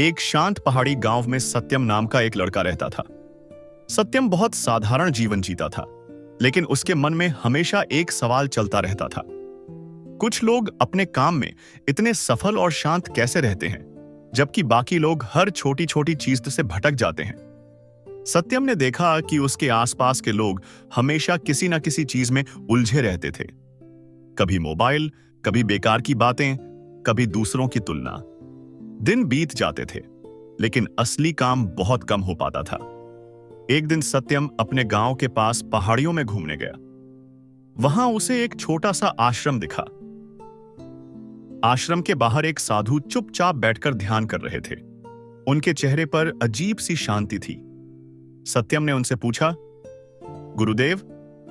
एक शांत पहाड़ी गांव में सत्यम नाम का एक लड़का रहता था। सत्यम बहुत साधारण जीवन जीता था, लेकिन उसके मन में हमेशा एक सवाल चलता रहता था। कुछ लोग अपने काम में इतने सफल और शांत कैसे रहते हैं, जबकि बाकी लोग हर छोटी छोटी चीज से भटक जाते हैं। सत्यम ने देखा कि उसके आसपास के लोग हमेशा किसी न किसी चीज में उलझे रहते थे। कभी मोबाइल, कभी बेकार की बातें, कभी दूसरों की तुलना। दिन बीत जाते थे, लेकिन असली काम बहुत कम हो पाता था। एक दिन सत्यम अपने गांव के पास पहाड़ियों में घूमने गया। वहां उसे एक छोटा सा आश्रम दिखा। आश्रम के बाहर एक साधु चुपचाप बैठकर ध्यान कर रहे थे। उनके चेहरे पर अजीब सी शांति थी। सत्यम ने उनसे पूछा, गुरुदेव,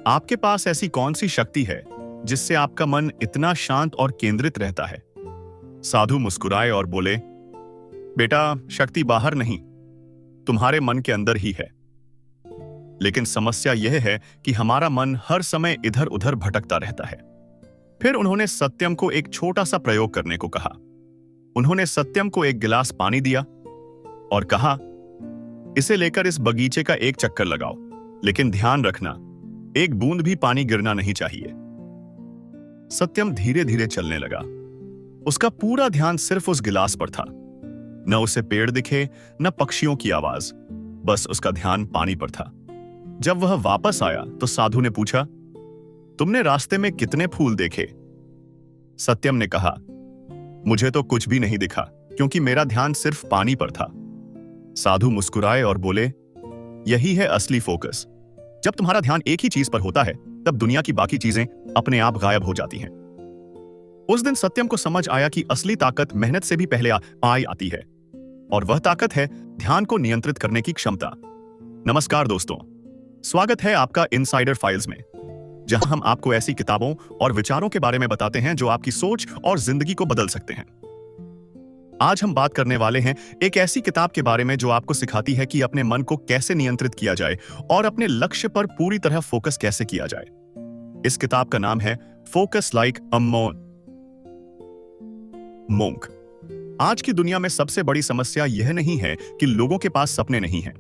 आपके पास ऐसी कौन सी शक्ति है जिससे आपका मन इतना शांत और केंद्रित रहता है? साधु मुस्कुराए और बोले, बेटा, शक्ति बाहर नहीं, तुम्हारे मन के अंदर ही है। लेकिन समस्या यह है कि हमारा मन हर समय इधर उधर भटकता रहता है। फिर उन्होंने सत्यम को एक छोटा सा प्रयोग करने को कहा। उन्होंने सत्यम को एक गिलास पानी दिया और कहा, इसे लेकर इस बगीचे का एक चक्कर लगाओ, लेकिन ध्यान रखना, एक बूंद भी पानी गिरना नहीं चाहिए। सत्यम धीरे धीरे चलने लगा। उसका पूरा ध्यान सिर्फ उस गिलास पर था। न उसे पेड़ दिखे, न पक्षियों की आवाज, बस उसका ध्यान पानी पर था। जब वह वापस आया तो साधु ने पूछा, तुमने रास्ते में कितने फूल देखे? सत्यम ने कहा, मुझे तो कुछ भी नहीं दिखा, क्योंकि मेरा ध्यान सिर्फ पानी पर था। साधु मुस्कुराए और बोले, यही है असली फोकस। जब तुम्हारा ध्यान एक ही चीज पर होता है, तब दुनिया की बाकी चीजें अपने आप गायब हो जाती हैं। उस दिन सत्यम को समझ आया कि असली ताकत मेहनत से भी पहले आती है, और वह ताकत है ध्यान को नियंत्रित करने की क्षमता। नमस्कार दोस्तों, स्वागत है आपका इनसाइडर फाइल्स में, जहां हम आपको ऐसी किताबों और विचारों के बारे में बताते हैं जो आपकी सोच और जिंदगी को बदल सकते हैं। आज हम बात करने वाले हैं एक ऐसी किताब के बारे में जो आपको सिखाती है कि अपने मन को कैसे नियंत्रित किया जाए और अपने लक्ष्य पर पूरी तरह फोकस कैसे किया जाए। इस किताब का नाम है फोकस लाइक अ मोंक। आज की दुनिया में सबसे बड़ी समस्या यह नहीं है कि लोगों के पास सपने नहीं हैं।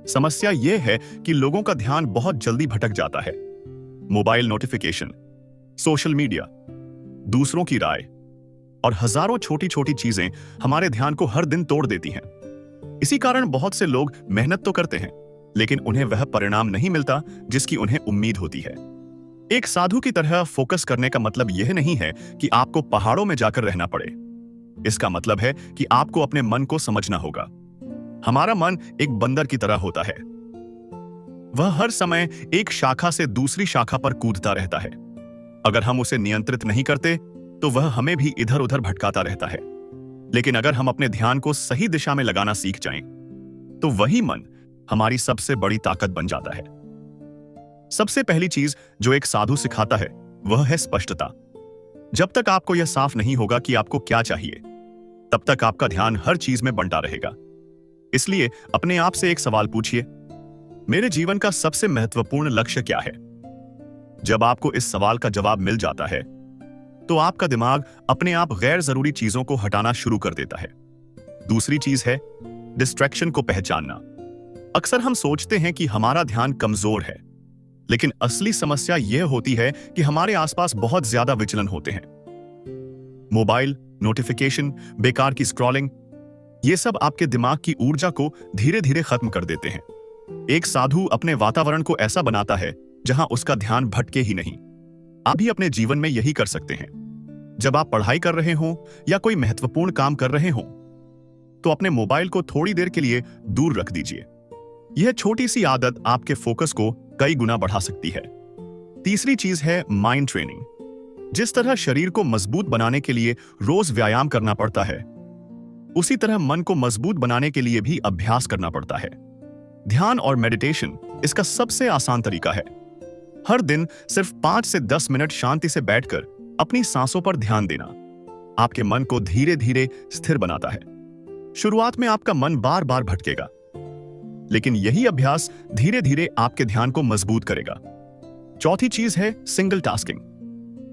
समस्या यह है कि लोगों का ध्यान बहुत जल्दी भटक जाता है। मोबाइल नोटिफिकेशन, सोशल मीडिया, दूसरों की राय और हजारों छोटी छोटी चीजें हमारे ध्यान को हर दिन तोड़ देती हैं। इसी कारण बहुत से लोग मेहनत तो करते हैं, लेकिन उन्हें वह परिणाम नहीं मिलता जिसकी उन्हें उम्मीद होती है। एक साधु की तरह फोकस करने का मतलब यह नहीं है कि आपको पहाड़ों में जाकर रहना पड़े। इसका मतलब है कि आपको अपने मन को समझना होगा। हमारा मन एक बंदर की तरह होता है। वह हर समय एक शाखा से दूसरी शाखा पर कूदता रहता है। अगर हम उसे नियंत्रित नहीं करते तो वह हमें भी इधर उधर भटकाता रहता है। लेकिन अगर हम अपने ध्यान को सही दिशा में लगाना सीख जाएं, तो वही मन हमारी सबसे बड़ी ताकत बन जाता है। सबसे पहली चीज जो एक साधु सिखाता है वह है स्पष्टता। जब तक आपको यह साफ नहीं होगा कि आपको क्या चाहिए, तब तक आपका ध्यान हर चीज में बंटा रहेगा। इसलिए अपने आप से एक सवाल पूछिए, मेरे जीवन का सबसे महत्वपूर्ण लक्ष्य क्या है? जब आपको इस सवाल का जवाब मिल जाता है, तो आपका दिमाग अपने आप गैर जरूरी चीजों को हटाना शुरू कर देता है। दूसरी चीज है डिस्ट्रैक्शन को पहचानना। अक्सर हम सोचते हैं कि हमारा ध्यान कमजोर है, लेकिन असली समस्या यह होती है कि हमारे आसपास बहुत ज्यादा विचलन होते हैं। मोबाइल, नोटिफिकेशन, बेकार की स्क्रॉलिंग, ये सब आपके दिमाग की ऊर्जा को धीरे धीरे खत्म कर देते हैं। एक साधु अपने वातावरण को ऐसा बनाता है जहां उसका ध्यान भटके ही नहीं। आप भी अपने जीवन में यही कर सकते हैं। जब आप पढ़ाई कर रहे हों या कोई महत्वपूर्ण काम कर रहे हों, तो अपने मोबाइल को थोड़ी देर के लिए दूर रख दीजिए। यह छोटी सी आदत आपके फोकस को कई गुना बढ़ा सकती है। तीसरी चीज है माइंड ट्रेनिंग। जिस तरह शरीर को मजबूत बनाने के लिए रोज व्यायाम करना पड़ता है, उसी तरह मन को मजबूत बनाने के लिए भी अभ्यास करना पड़ता है। ध्यान और मेडिटेशन इसका सबसे आसान तरीका है। हर दिन सिर्फ 5 से 10 मिनट शांति से बैठकर अपनी सांसों पर ध्यान देना आपके मन को धीरे धीरे स्थिर बनाता है। शुरुआत में आपका मन बार बार भटकेगा, लेकिन यही अभ्यास धीरे धीरे आपके ध्यान को मजबूत करेगा। चौथी चीज है सिंगल टास्किंग।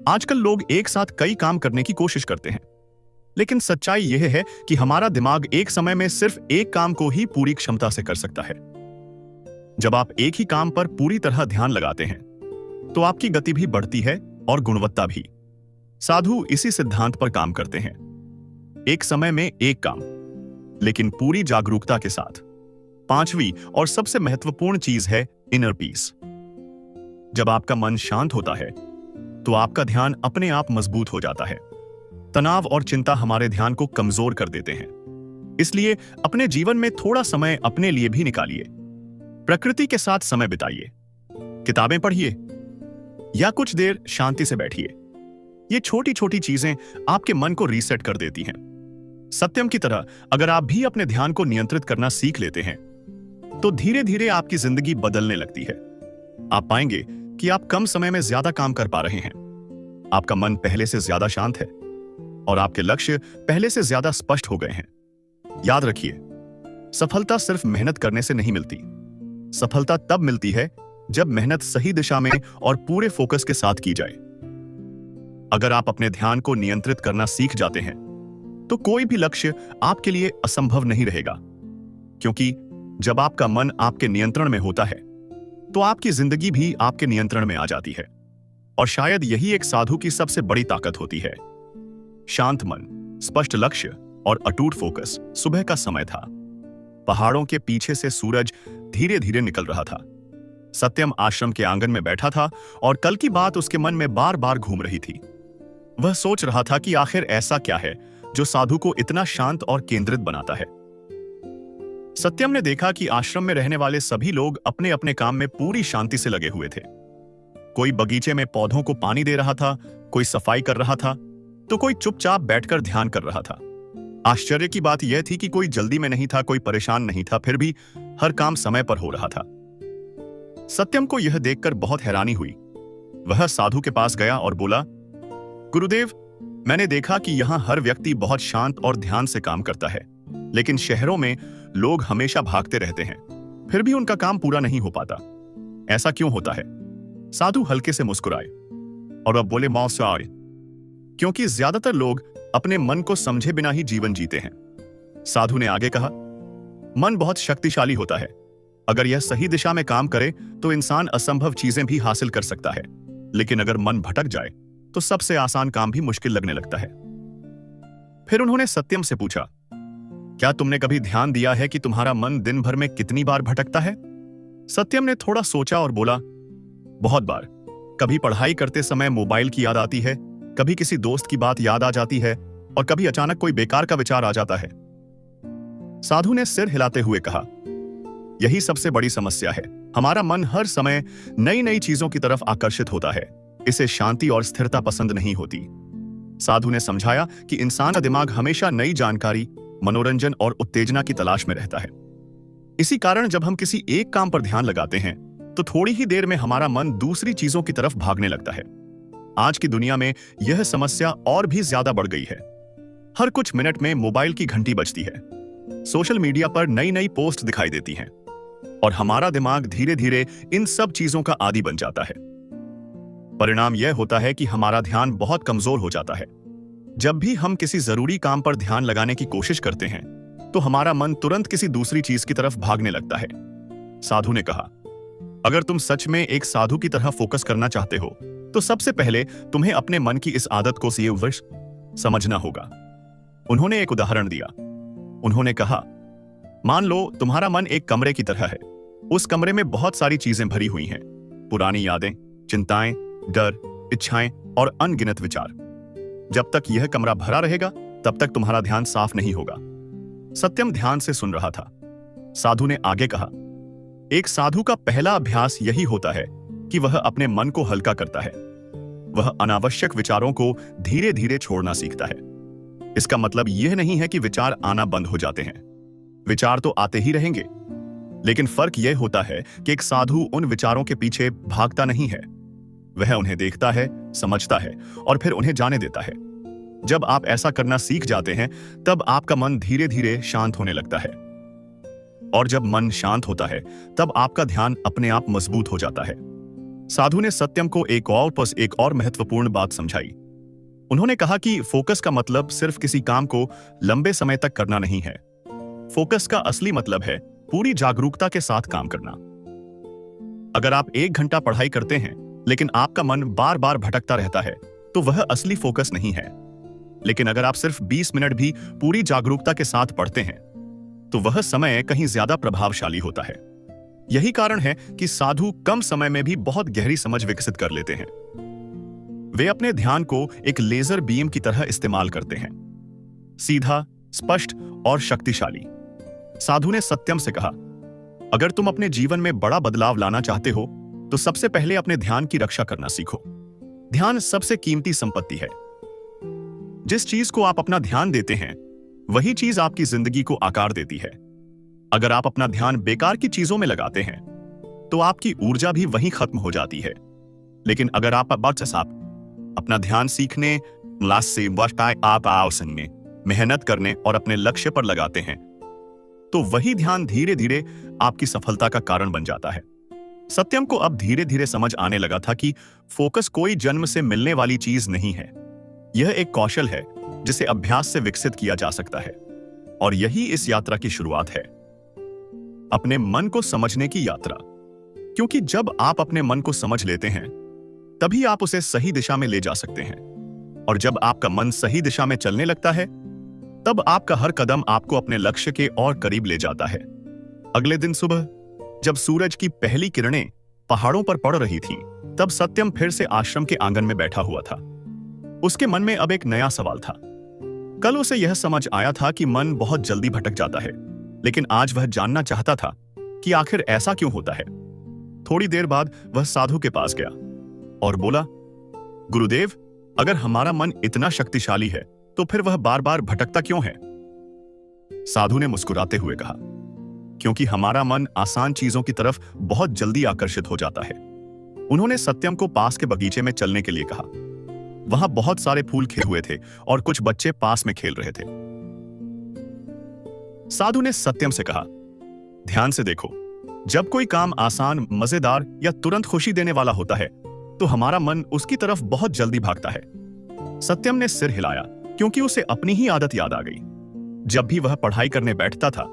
आजकल लोग एक साथ कई काम करने की कोशिश करते हैं, लेकिन सच्चाई यह है कि हमारा दिमाग एक समय में सिर्फ एक काम को ही पूरी क्षमता से कर सकता है। जब आप एक ही काम पर पूरी तरह ध्यान लगाते हैं तो आपकी गति भी बढ़ती है और गुणवत्ता भी। साधु इसी सिद्धांत पर काम करते हैं, एक समय में एक काम, लेकिन पूरी जागरूकता के साथ। पांचवी और सबसे महत्वपूर्ण चीज है इनर पीस। जब आपका मन शांत होता है तो आपका ध्यान अपने आप मजबूत हो जाता है। तनाव और चिंता हमारे ध्यान को कमजोर कर देते हैं। इसलिए अपने जीवन में थोड़ा समय अपने लिए भी निकालिए। प्रकृति के साथ समय बिताइए, किताबें पढ़िए या कुछ देर शांति से बैठिए। ये छोटी छोटी चीजें आपके मन को रीसेट कर देती हैं। सत्यम की तरह अगर आप भी अपने ध्यान को नियंत्रित करना सीख लेते हैं तो धीरे धीरे आपकी जिंदगी बदलने लगती है। आप पाएंगे कि आप कम समय में ज्यादा काम कर पा रहे हैं, आपका मन पहले से ज्यादा शांत है और आपके लक्ष्य पहले से ज्यादा स्पष्ट हो गए हैं। याद रखिए, सफलता सिर्फ मेहनत करने से नहीं मिलती। सफलता तब मिलती है जब मेहनत सही दिशा में और पूरे फोकस के साथ की जाए। अगर आप अपने ध्यान को नियंत्रित करना सीख जाते हैं तो कोई भी लक्ष्य आपके लिए असंभव नहीं रहेगा, क्योंकि जब आपका मन आपके नियंत्रण में होता है तो आपकी जिंदगी भी आपके नियंत्रण में आ जाती है। और शायद यही एक साधु की सबसे बड़ी ताकत होती है। शांत मन, स्पष्ट लक्ष्य और अटूट फोकस। सुबह का समय था। पहाड़ों के पीछे से सूरज धीरे धीरे निकल रहा था। सत्यम आश्रम के आंगन में बैठा था और कल की बात उसके मन में बार बार घूम रही थी। वह सोच रहा था कि आखिर ऐसा क्या है जो साधु को इतना शांत और केंद्रित बनाता है। सत्यम ने देखा कि आश्रम में रहने वाले सभी लोग अपने अपने काम में पूरी शांति से लगे हुए थे। कोई बगीचे में पौधों को पानी दे रहा था, कोई सफाई कर रहा था, तो कोई चुपचाप बैठकर ध्यान कर रहा था। आश्चर्य की बात यह थी कि कोई जल्दी में नहीं था, कोई परेशान नहीं था, फिर भी हर काम समय पर हो रहा था। सत्यम को यह देखकर बहुत हैरानी हुई। वह साधु के पास गया और बोला, गुरुदेव, मैंने देखा कि यहाँ हर व्यक्ति बहुत शांत और ध्यान से काम करता है, लेकिन शहरों में लोग हमेशा भागते रहते हैं, फिर भी उनका काम पूरा नहीं हो पाता। ऐसा क्यों होता है? साधु हल्के से मुस्कुराए और अब बोले, मौसार, क्योंकि ज्यादातर लोग अपने मन को समझे बिना ही जीवन जीते हैं। साधु ने आगे कहा, मन बहुत शक्तिशाली होता है। अगर यह सही दिशा में काम करे तो इंसान असंभव चीजें भी हासिल कर सकता है, लेकिन अगर मन भटक जाए तो सबसे आसान काम भी मुश्किल लगने लगता है। फिर उन्होंने सत्यम से पूछा, क्या तुमने कभी ध्यान दिया है कि तुम्हारा मन दिन भर में कितनी बार भटकता है? सत्यम ने थोड़ा सोचा और बोला, बहुत बार। कभी पढ़ाई करते समय मोबाइल की याद आती है, कभी किसी दोस्त की बात याद आ जाती है और कभी अचानक कोई बेकार का विचार आ जाता है। साधु ने सिर हिलाते हुए कहा, यही सबसे बड़ी समस्या है। हमारा मन हर समय नई नई चीजों की तरफ आकर्षित होता है। इसे शांति और स्थिरता पसंद नहीं होती। साधु ने समझाया कि इंसान का दिमाग हमेशा नई जानकारी, मनोरंजन और उत्तेजना की तलाश में रहता है। इसी कारण जब हम किसी एक काम पर ध्यान लगाते हैं तो थोड़ी ही देर में हमारा मन दूसरी चीजों की तरफ भागने लगता है। आज की दुनिया में यह समस्या और भी ज्यादा बढ़ गई है। हर कुछ मिनट में मोबाइल की घंटी बजती है, सोशल मीडिया पर नई नई पोस्ट दिखाई देती हैं और हमारा दिमाग धीरे धीरे इन सब चीजों का आदी बन जाता है। परिणाम यह होता है कि हमारा ध्यान बहुत कमजोर हो जाता है। जब भी हम किसी जरूरी काम पर ध्यान लगाने की कोशिश करते हैं तो हमारा मन तुरंत किसी दूसरी चीज की तरफ भागने लगता है। साधु ने कहा, अगर तुम सच में एक साधु की तरह फोकस करना चाहते हो तो सबसे पहले तुम्हें अपने मन की इस आदत को समझना होगा। उन्होंने एक उदाहरण दिया। उन्होंने कहा, मान लो तुम्हारा मन एक कमरे की तरह है। उस कमरे में बहुत सारी चीजें भरी हुई हैं, पुरानी यादें, चिंताएं, डर, इच्छाएं और अनगिनत विचार। जब तक यह कमरा भरा रहेगा तब तक तुम्हारा ध्यान साफ नहीं होगा। सत्यम ध्यान से सुन रहा था। साधु ने आगे कहा, एक साधु का पहला अभ्यास यही होता है कि वह अपने मन को हल्का करता है। वह अनावश्यक विचारों को धीरे धीरे छोड़ना सीखता है। इसका मतलब यह नहीं है कि विचार आना बंद हो जाते हैं। विचार तो आते ही रहेंगे, लेकिन फर्क यह होता है कि एक साधु उन विचारों के पीछे भागता नहीं है। वह उन्हें देखता है, समझता है और फिर उन्हें जाने देता है। जब आप ऐसा करना सीख जाते हैं तब आपका मन धीरे धीरे शांत होने लगता है, और जब मन शांत होता है तब आपका ध्यान अपने आप मजबूत हो जाता है। साधु ने सत्यम को एक और महत्वपूर्ण बात समझाई। उन्होंने कहा कि फोकस का मतलब सिर्फ किसी काम को लंबे समय तक करना नहीं है। फोकस का असली मतलब है पूरी जागरूकता के साथ काम करना। अगर आप 1 घंटा पढ़ाई करते हैं लेकिन आपका मन बार बार भटकता रहता है तो वह असली फोकस नहीं है। लेकिन अगर आप सिर्फ 20 मिनट भी पूरी जागरूकता के साथ पढ़ते हैं तो वह समय कहीं ज्यादा प्रभावशाली होता है। यही कारण है कि साधु कम समय में भी बहुत गहरी समझ विकसित कर लेते हैं। वे अपने ध्यान को एक लेजर बीम की तरह इस्तेमाल करते हैं, सीधा, स्पष्ट और शक्तिशाली। साधु ने सत्यम से कहा, अगर तुम अपने जीवन में बड़ा बदलाव लाना चाहते हो तो सबसे पहले अपने ध्यान की रक्षा करना सीखो। ध्यान सबसे कीमती संपत्ति है। जिस चीज को आप अपना ध्यान देते हैं वही चीज आपकी जिंदगी को आकार देती है। अगर आप अपना ध्यान बेकार की चीजों में लगाते हैं तो आपकी ऊर्जा भी वहीं खत्म हो जाती है। लेकिन अगर आप अपना ध्यान सीखने, में मेहनत करने और अपने लक्ष्य पर लगाते हैं तो वही ध्यान धीरे धीरे आपकी सफलता का कारण बन जाता है। सत्यम को अब धीरे धीरे समझ आने लगा था कि फोकस कोई जन्म से मिलने वाली चीज नहीं है। यह एक कौशल है जिसे अभ्यास से विकसित किया जा सकता है, और यही इस यात्रा की शुरुआत है, अपने मन को समझने की यात्रा। क्योंकि जब आप अपने मन को समझ लेते हैं तभी आप उसे सही दिशा में ले जा सकते हैं, और जब आपका मन सही दिशा में चलने लगता है तब आपका हर कदम आपको अपने लक्ष्य के और करीब ले जाता है। अगले दिन सुबह जब सूरज की पहली किरणें पहाड़ों पर पड़ रही थीं, तब सत्यम फिर से आश्रम के आंगन में बैठा हुआ था। उसके मन में अब एक नया सवाल था। कल उसे यह समझ आया था कि मन बहुत जल्दी भटक जाता है, लेकिन आज वह जानना चाहता था कि आखिर ऐसा क्यों होता है। थोड़ी देर बाद वह साधु के पास गया और बोला, गुरुदेव, अगर हमारा मन इतना शक्तिशाली है तो फिर वह बार बार भटकता क्यों है? साधु ने मुस्कुराते हुए कहा, क्योंकि हमारा मन आसान चीजों की तरफ बहुत जल्दी आकर्षित हो जाता है। उन्होंने सत्यम को पास के बगीचे में चलने के लिए कहा। वहां बहुत सारे फूल खिले हुए थे और कुछ बच्चे पास में खेल रहे थे। साधु ने सत्यम से कहा, ध्यान से देखो, जब कोई काम आसान, मजेदार या तुरंत खुशी देने वाला होता है तो हमारा मन उसकी तरफ बहुत जल्दी भागता है। सत्यम ने सिर हिलाया क्योंकि उसे अपनी ही आदत याद आ गई। जब भी वह पढ़ाई करने बैठता था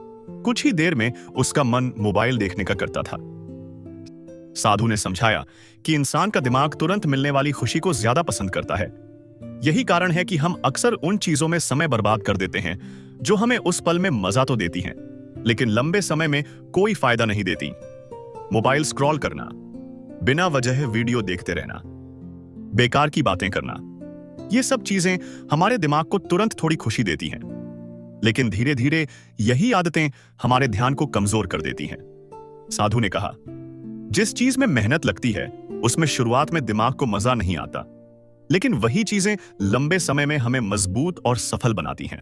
कुछ ही देर में उसका मन मोबाइल देखने का करता था। साधु ने समझाया कि इंसान का दिमाग तुरंत मिलने वाली खुशी को ज्यादा पसंद करता है। यही कारण है कि हम अक्सर उन चीजों में समय बर्बाद कर देते हैं जो हमें उस पल में मजा तो देती हैं, लेकिन लंबे समय में कोई फायदा नहीं देती। मोबाइल स्क्रॉल करना, बिना वजह वीडियो देखते रहना, बेकार की बातें करना, ये सब चीजें हमारे दिमाग को तुरंत थोड़ी खुशी देती हैं, लेकिन धीरे धीरे यही आदतें हमारे ध्यान को कमजोर कर देती हैं। साधु ने कहा, जिस चीज में मेहनत लगती है उसमें शुरुआत में दिमाग को मजा नहीं आता, लेकिन वही चीजें लंबे समय में हमें मजबूत और सफल बनाती हैं।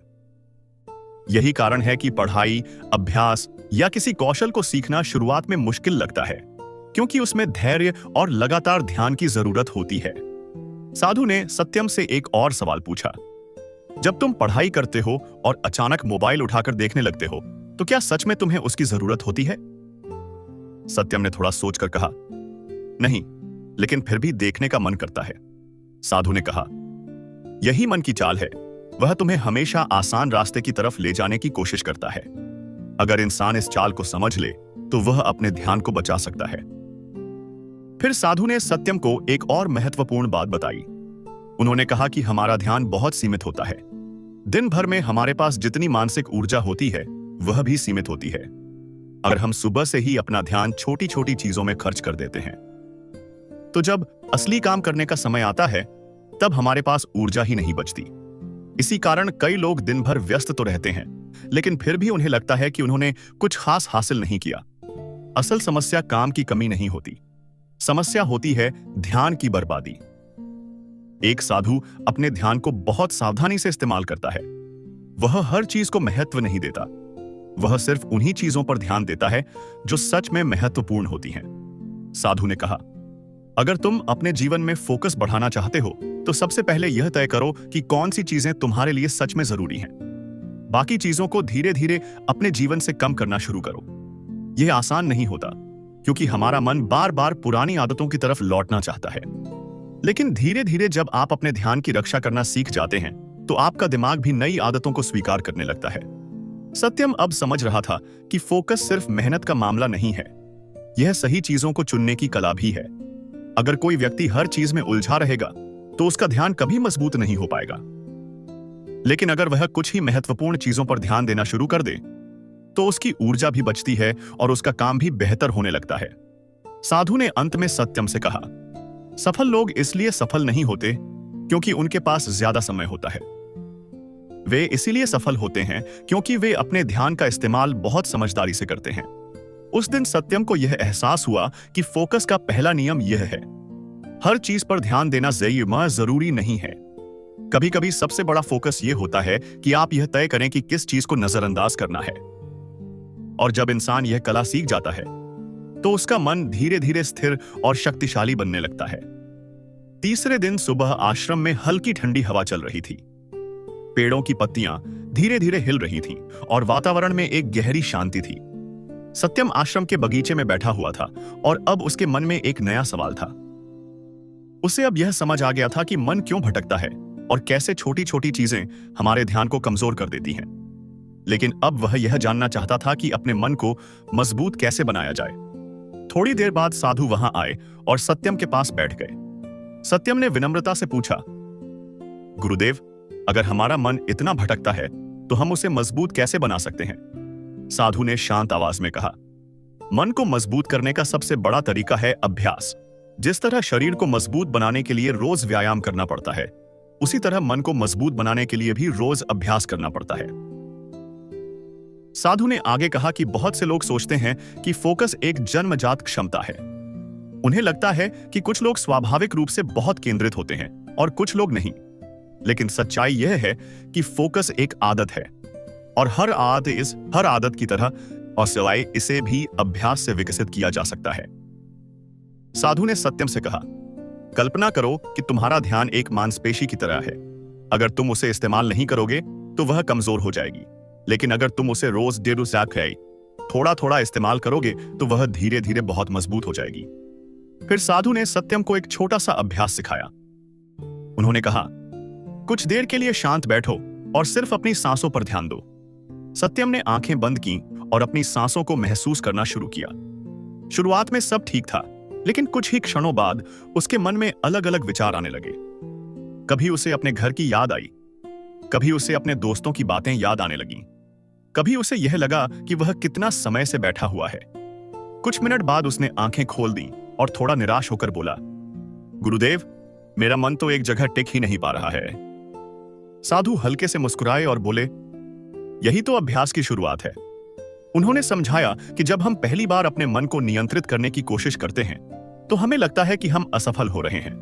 यही कारण है कि पढ़ाई, अभ्यास या किसी कौशल को सीखना शुरुआत में मुश्किल लगता है, क्योंकि उसमें धैर्य और लगातार ध्यान की जरूरत होती है। साधु ने सत्यम से एक और सवाल पूछा, जब तुम पढ़ाई करते हो और अचानक मोबाइल उठाकर देखने लगते हो तो क्या सच में तुम्हें उसकी जरूरत होती है? सत्यम ने थोड़ा सोचकर कहा, नहीं, लेकिन फिर भी देखने का मन करता है। साधु ने कहा, यही मन की चाल है, वह तुम्हें हमेशा आसान रास्ते की तरफ ले जाने की कोशिश करता है। अगर इंसान इस चाल को समझ ले तो वह अपने ध्यान को बचा सकता है। फिर साधु ने सत्यम को एक और महत्वपूर्ण बात बताई। उन्होंने कहा कि हमारा ध्यान बहुत सीमित होता है। दिन भर में हमारे पास जितनी मानसिक ऊर्जा होती है वह भी सीमित होती है। अगर हम सुबह से ही अपना ध्यान छोटी छोटी चीजों में खर्च कर देते हैं तो जब असली काम करने का समय आता है तब हमारे पास ऊर्जा ही नहीं बचती। इसी कारण कई लोग दिन भर व्यस्त तो रहते हैं, लेकिन फिर भी उन्हें लगता है कि उन्होंने कुछ खास हासिल नहीं किया। असल समस्या काम की कमी नहीं होती, समस्या होती है ध्यान की बर्बादी। एक साधु अपने ध्यान को बहुत सावधानी से इस्तेमाल करता है। वह हर चीज को महत्व नहीं देता, वह सिर्फ उन्हीं चीजों पर ध्यान देता है जो सच में महत्वपूर्ण होती हैं। साधु ने कहा, अगर तुम अपने जीवन में फोकस बढ़ाना चाहते हो तो सबसे पहले यह तय करो कि कौन सी चीजें तुम्हारे लिए सच में जरूरी हैं। बाकी चीजों को धीरे धीरे अपने जीवन से कम करना शुरू करो। यह आसान नहीं होता, क्योंकि हमारा मन बार बार पुरानी आदतों की तरफ लौटना चाहता है। लेकिन धीरे धीरे जब आप अपने ध्यान की रक्षा करना सीख जाते हैं तो आपका दिमाग भी नई आदतों को स्वीकार करने लगता है। सत्यम अब समझ रहा था कि फोकस सिर्फ मेहनत का मामला नहीं है, यह सही चीजों को चुनने की कला भी है। अगर कोई व्यक्ति हर चीज में उलझा रहेगा तो उसका ध्यान कभी मजबूत नहीं हो पाएगा। लेकिन अगर वह कुछ ही महत्वपूर्ण चीजों पर ध्यान देना शुरू कर दे तो उसकी ऊर्जा भी बचती है और उसका काम भी बेहतर होने लगता है। साधु ने अंत में सत्यम से कहा, सफल लोग इसलिए सफल नहीं होते क्योंकि उनके पास ज्यादा समय होता है, वे इसीलिए सफल होते हैं क्योंकि वे अपने ध्यान का इस्तेमाल बहुत समझदारी से करते हैं। उस दिन सत्यम को यह एहसास हुआ कि फोकस का पहला नियम यह है, हर चीज पर ध्यान देना जरूरी नहीं है। कभी कभी सबसे बड़ा फोकस यह होता है कि आप यह तय करें कि किस चीज को नजरअंदाज करना है। और जब इंसान यह कला सीख जाता है तो उसका मन धीरे धीरे स्थिर और शक्तिशाली बनने लगता है। तीसरे दिन सुबह आश्रम में हल्की ठंडी हवा चल रही थी, पेड़ों की पत्तियां धीरे धीरे हिल रही थीं और वातावरण में एक गहरी शांति थी। सत्यम आश्रम के बगीचे में बैठा हुआ था और अब उसके मन में एक नया सवाल था। उसे अब यह समझ आ गया था कि मन क्यों भटकता है और कैसे छोटी छोटी चीजें हमारे ध्यान को कमजोर कर देती हैं। लेकिन अब वह यह जानना चाहता था कि अपने मन को मजबूत कैसे बनाया जाए। थोड़ी देर बाद साधु वहां आए और सत्यम के पास बैठ गए। सत्यम ने विनम्रता से पूछा, गुरुदेव, अगर हमारा मन इतना भटकता है तो हम उसे मजबूत कैसे बना सकते हैं? साधु ने शांत आवाज में कहा, मन को मजबूत करने का सबसे बड़ा तरीका है अभ्यास। जिस तरह शरीर को मजबूत बनाने के लिए रोज व्यायाम करना पड़ता है, उसी तरह मन को मजबूत बनाने के लिए भी रोज अभ्यास करना पड़ता है। साधु ने आगे कहा कि बहुत से लोग सोचते हैं कि फोकस एक जन्मजात क्षमता है। उन्हें लगता है कि कुछ लोग स्वाभाविक रूप से बहुत केंद्रित होते हैं और कुछ लोग नहीं। लेकिन सच्चाई यह है कि फोकस एक आदत है और हर आदत की तरह और सिवाय इसे भी अभ्यास से विकसित किया जा सकता है। साधु ने सत्यम से कहा, कल्पना करो कि तुम्हारा ध्यान एक मांसपेशी की तरह है। अगर तुम उसे इस्तेमाल नहीं करोगे तो वह कमजोर हो जाएगी, लेकिन अगर तुम उसे रोज थोड़ा थोड़ा इस्तेमाल करोगे तो वह धीरे धीरे बहुत मजबूत हो जाएगी। फिर साधु ने सत्यम को एक छोटा सा अभ्यास सिखाया। उन्होंने कहा, कुछ देर के लिए शांत बैठो और सिर्फ अपनी सांसों पर ध्यान दो। सत्यम ने आंखें बंद की और अपनी सांसों को महसूस करना शुरू किया। शुरुआत में सब ठीक था, लेकिन कुछ ही क्षणों बाद उसके मन में अलग अलग विचार आने लगे। कभी उसे अपने घर की याद आई, कभी उसे अपने दोस्तों की बातें याद आने लगीं, कभी उसे यह लगा कि वह कितना समय से बैठा हुआ है। कुछ मिनट बाद उसने आंखें खोल दी और थोड़ा निराश होकर बोला, गुरुदेव, मेरा मन तो एक जगह टिक ही नहीं पा रहा है। साधु हल्के से मुस्कुराए और बोले, यही तो अभ्यास की शुरुआत है। उन्होंने समझाया कि जब हम पहली बार अपने मन को नियंत्रित करने की कोशिश करते हैं तो हमें लगता है कि हम असफल हो रहे हैं,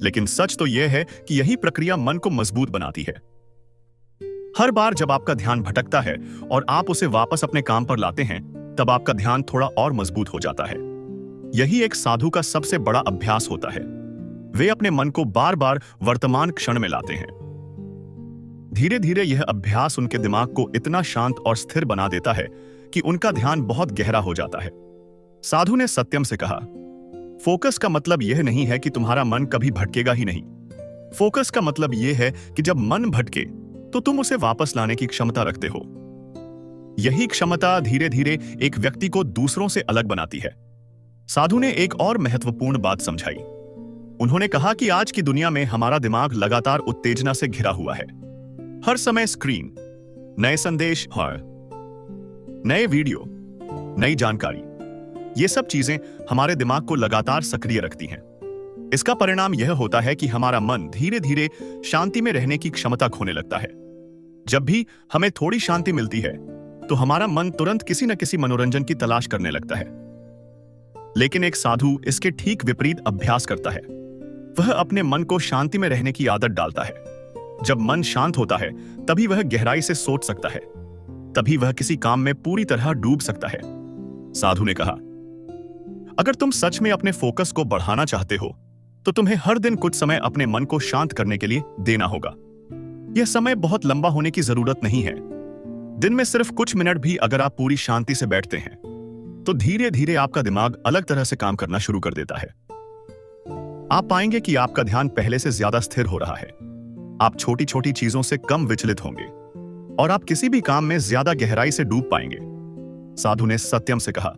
लेकिन सच तो यह है कि यही प्रक्रिया मन को मजबूत बनाती है। हर बार जब आपका ध्यान भटकता है और आप उसे वापस अपने काम पर लाते हैं, तब आपका ध्यान थोड़ा और मजबूत हो जाता है। यही एक साधु का सबसे बड़ा अभ्यास होता है। वे अपने मन को बार बार वर्तमान क्षण में लाते हैं। धीरे धीरे यह अभ्यास उनके दिमाग को इतना शांत और स्थिर बना देता है कि उनका ध्यान बहुत गहरा हो जाता है। साधु ने सत्यम से कहा, फोकस का मतलब यह नहीं है कि तुम्हारा मन कभी भटकेगा ही नहीं। फोकस का मतलब यह है कि जब मन भटके तो तुम उसे वापस लाने की क्षमता रखते हो। यही क्षमता धीरे धीरे एक व्यक्ति को दूसरों से अलग बनाती है। साधु ने एक और महत्वपूर्ण बात समझाई। उन्होंने कहा कि आज की दुनिया में हमारा दिमाग लगातार उत्तेजना से घिरा हुआ है। हर समय स्क्रीन, नए संदेश और नए वीडियो, नई जानकारी, ये सब चीजें हमारे दिमाग को लगातार सक्रिय रखती हैं। इसका परिणाम यह होता है कि हमारा मन धीरे धीरे शांति में रहने की क्षमता खोने लगता है। जब भी हमें थोड़ी शांति मिलती है तो हमारा मन तुरंत किसी न किसी मनोरंजन की तलाश करने लगता है। लेकिन एक साधु इसके ठीक विपरीत अभ्यास करता है। वह अपने मन को शांति में रहने की आदत डालता है। जब मन शांत होता है तभी वह गहराई से सोच सकता है, तभी वह किसी काम में पूरी तरह डूब सकता है। साधु ने कहा, अगर तुम सच में अपने फोकस को बढ़ाना चाहते हो तो तुम्हें हर दिन कुछ समय अपने मन को शांत करने के लिए देना होगा। यह समय बहुत लंबा होने की जरूरत नहीं है। दिन में सिर्फ कुछ मिनट भी अगर आप पूरी शांति से बैठते हैं तो धीरे धीरे आपका दिमाग अलग तरह से काम करना शुरू कर देता है। आप पाएंगे कि आपका ध्यान पहले से ज्यादा स्थिर हो रहा है। आप छोटी छोटी चीजों से कम विचलित होंगे और आप किसी भी काम में ज्यादा गहराई से डूब पाएंगे। साधु ने सत्यम से कहा,